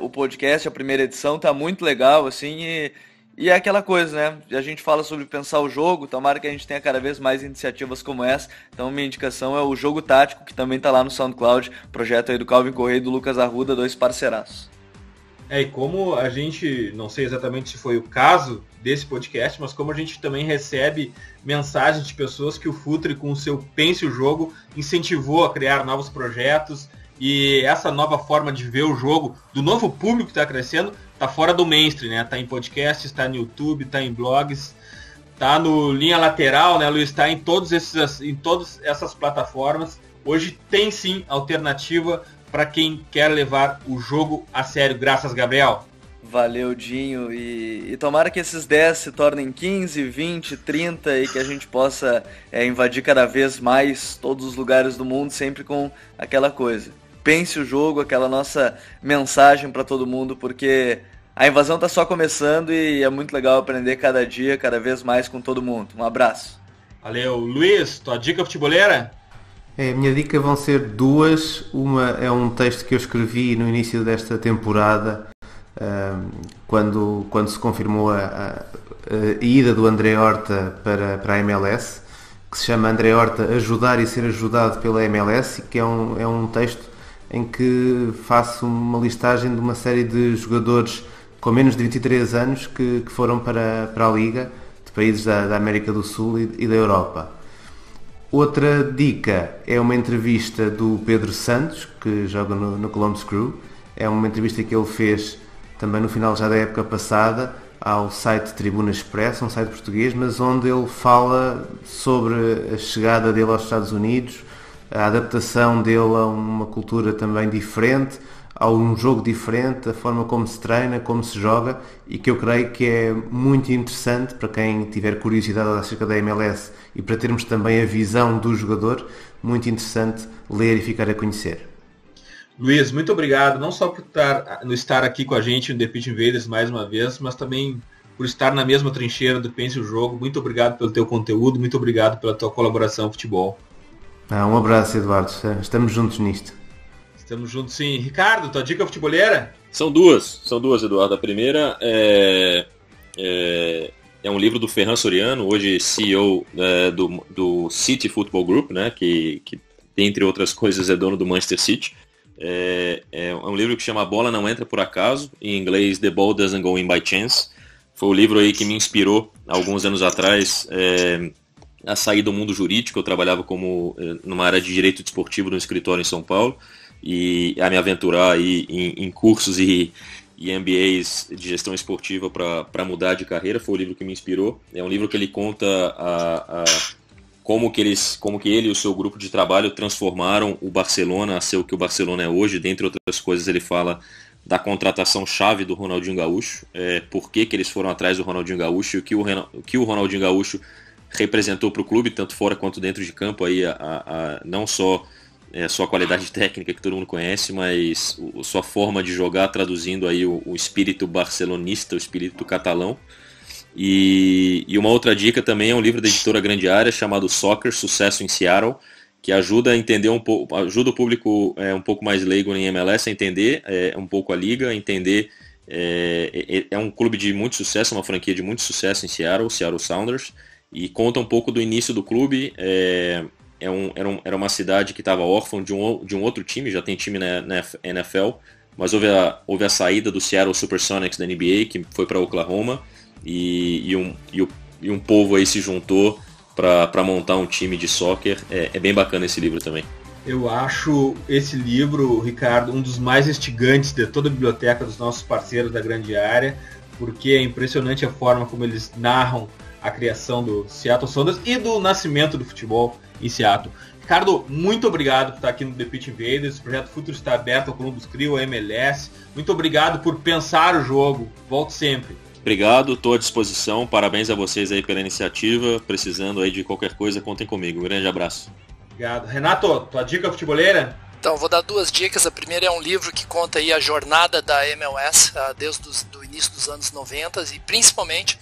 o podcast, a primeira edição, tá muito legal, assim, e é aquela coisa, né? A gente fala sobre pensar o jogo, tomara que a gente tenha cada vez mais iniciativas como essa. Então minha indicação é o Jogo Tático, que também tá lá no SoundCloud, projeto aí do Calvin Corrêa e do Lucas Arruda, 2 parceiraços. E como a gente, não sei exatamente se foi o caso desse podcast, mas como a gente também recebe mensagens de pessoas que o Futuri, com o seu Pense o Jogo, incentivou a criar novos projetos, e essa nova forma de ver o jogo do novo público que está crescendo está fora do mainstream, né? Está em podcasts, está no YouTube, está em blogs, está no Linha Lateral, né, Luiz? Está em todas essas plataformas. Hoje tem sim alternativa para quem quer levar o jogo a sério. Graças, Gabriel. Valeu, Dinho, e tomara que esses 10 se tornem 15, 20, 30 e que a gente possa invadir cada vez mais todos os lugares do mundo, sempre com aquela coisa. Pense o jogo, aquela nossa mensagem para todo mundo, porque a invasão tá só começando e é muito legal aprender cada dia, cada vez mais com todo mundo. Um abraço. Valeu. Luiz, tua dica futeboleira? Minha dica vão ser 2. Uma é um texto que eu escrevi no início desta temporada, quando se confirmou a ida do André Horta para a MLS, que se chama André Horta Ajudar e Ser Ajudado pela MLS, e que é um texto em que faço uma listagem de uma série de jogadores com menos de 23 anos que foram para a Liga, de países da América do Sul e da Europa. Outra dica é uma entrevista do Pedro Santos, que joga no Columbus Crew. É uma entrevista que ele fez também no final já da época passada ao site Tribuna Express, um site português, mas onde ele fala sobre a chegada dele aos Estados Unidos, a adaptação dele a uma cultura também diferente, a um jogo diferente, a forma como se treina, como se joga, e que eu creio que é muito interessante para quem tiver curiosidade acerca da MLS e para termos também a visão do jogador, muito interessante ler e ficar a conhecer. Luiz, muito obrigado, não só por estar aqui com a gente no The Pitch Invaders mais uma vez, mas também por estar na mesma trincheira do Pense o Jogo. Muito obrigado pelo teu conteúdo, muito obrigado pela tua colaboração no futebol. Um abraço, Eduardo, estamos juntos nisto. Estamos juntos sim. Ricardo, tua dica futeboleira? São duas, Eduardo. A primeira é um livro do Ferran Soriano, hoje CEO do City Football Group, né, que entre outras coisas é dono do Manchester City. É um livro que chama A Bola Não Entra Por Acaso, em inglês The Ball Doesn't Go In By Chance. Foi o livro aí que me inspirou alguns anos atrás a sair do mundo jurídico. Eu trabalhava numa área de direito desportivo no escritório em São Paulo, e a me aventurar aí em cursos e MBAs de gestão esportiva para mudar de carreira. Foi o livro que me inspirou. É um livro que ele conta como que ele e o seu grupo de trabalho transformaram o Barcelona a ser o que o Barcelona é hoje. Dentre outras coisas, ele fala da contratação chave do Ronaldinho Gaúcho, por que eles foram atrás do Ronaldinho Gaúcho, e o que o Ronaldinho Gaúcho representou para o clube, tanto fora quanto dentro de campo, aí não só sua qualidade técnica que todo mundo conhece, mas sua forma de jogar, traduzindo aí o espírito barcelonista, o espírito catalão. E uma outra dica também é um livro da editora Grande Área chamado Soccer, Sucesso em Seattle, que ajuda a entender ajuda o público um pouco mais leigo em MLS a entender um pouco a liga, a entender. É um clube de muito sucesso, uma franquia de muito sucesso em Seattle, Seattle Sounders, e conta um pouco do início do clube. Era uma cidade que estava órfã de um outro time, já tem time na NFL, mas houve a saída do Seattle Supersonics da NBA, que foi para Oklahoma, e um povo aí se juntou para montar um time de soccer. É bem bacana esse livro também. Eu acho esse livro, Ricardo, um dos mais instigantes de toda a biblioteca dos nossos parceiros da Grande Área, porque é impressionante a forma como eles narram a criação do Seattle Sounders e do nascimento do futebol em Seattle. Ricardo, muito obrigado por estar aqui no The Pitch Invaders. O Projeto Futuro está aberto ao Columbus Crew, ao MLS. Muito obrigado por pensar o jogo. Volte sempre. Obrigado, estou à disposição. Parabéns a vocês aí pela iniciativa. Precisando aí de qualquer coisa, contem comigo. Um grande abraço. Obrigado. Renato, tua dica futeboleira? Então, vou dar duas dicas. A primeira é um livro que conta aí a jornada da MLS desde o início dos anos 90 e principalmente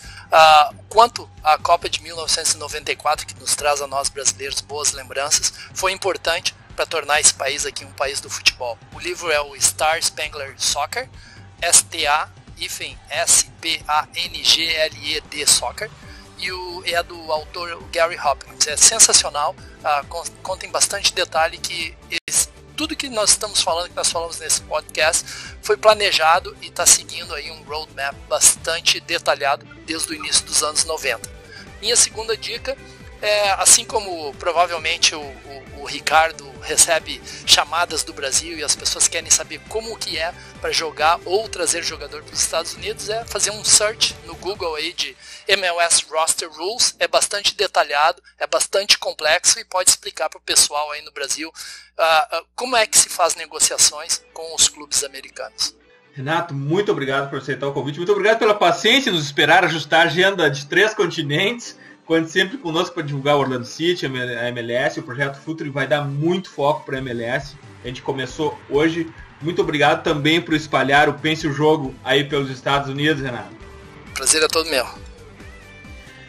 quanto a Copa de 1994, que nos traz a nós brasileiros boas lembranças, foi importante para tornar esse país aqui um país do futebol. O livro é o Star Spangled Soccer, STASPANGLED Soccer, e é do autor Gary Hopkins. É sensacional, conta em bastante detalhe que tudo que nós estamos falando, que nós falamos nesse podcast, foi planejado e está seguindo aí um roadmap bastante detalhado desde o início dos anos 90. Minha segunda dica é, assim como provavelmente o Ricardo recebe chamadas do Brasil e as pessoas querem saber como que é para jogar ou trazer jogador para os Estados Unidos, é fazer um search no Google aí de MLS Roster Rules. É bastante detalhado, é bastante complexo e pode explicar para o pessoal aí no Brasil como é que se faz negociações com os clubes americanos. Renato, muito obrigado por aceitar o convite, muito obrigado pela paciência em nos esperar ajustar a agenda de 3 continentes. Conte sempre conosco para divulgar o Orlando City, a MLS, o Projeto Futuri vai dar muito foco para a MLS. A gente começou hoje. Muito obrigado também por espalhar o Pense o Jogo aí pelos Estados Unidos, Renato. Prazer é todo meu.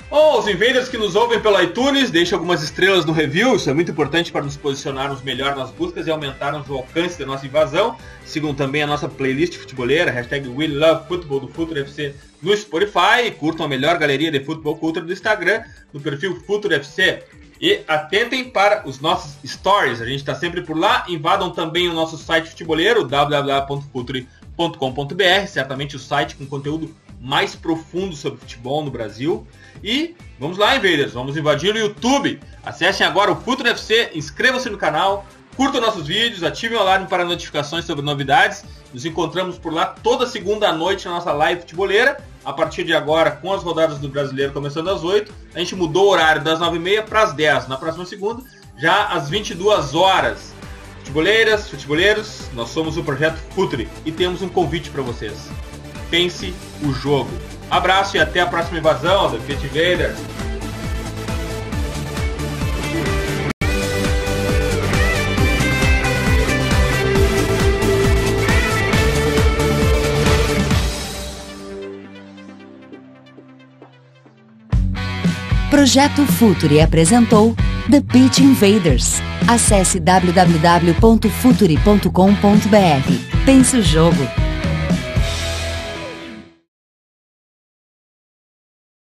Bom, os invaders que nos ouvem pelo iTunes, deixem algumas estrelas no review, isso é muito importante para nos posicionarmos melhor nas buscas e aumentarmos o alcance da nossa invasão. Sigam também a nossa playlist futeboleira, hashtag WeLoveFootball do Futuro FC no Spotify, e curtam a melhor galeria de futebol cultura do Instagram, no perfil Futuro FC. E atentem para os nossos stories, a gente está sempre por lá. Invadam também o nosso site futeboleiro, www.futuri.com.br, certamente o site com conteúdo mais profundo sobre futebol no Brasil. E vamos lá, Invaders, vamos invadir o YouTube. Acessem agora o Futuri FC, inscrevam-se no canal, curtam nossos vídeos, ativem o alarme para notificações sobre novidades. Nos encontramos por lá toda segunda à noite na nossa live futeboleira. A partir de agora, com as rodadas do Brasileiro começando às 8, a gente mudou o horário das 9h30 para as 10. Na próxima segunda, já às 22 horas. Futeboleiras, futeboleiros, nós somos o Projeto Futuri e temos um convite para vocês. Pense o jogo. Abraço e até a próxima invasão da Pitch Invaders. Projeto Futuri apresentou The Pitch Invaders. Acesse www.futuri.com.br. Pense o jogo.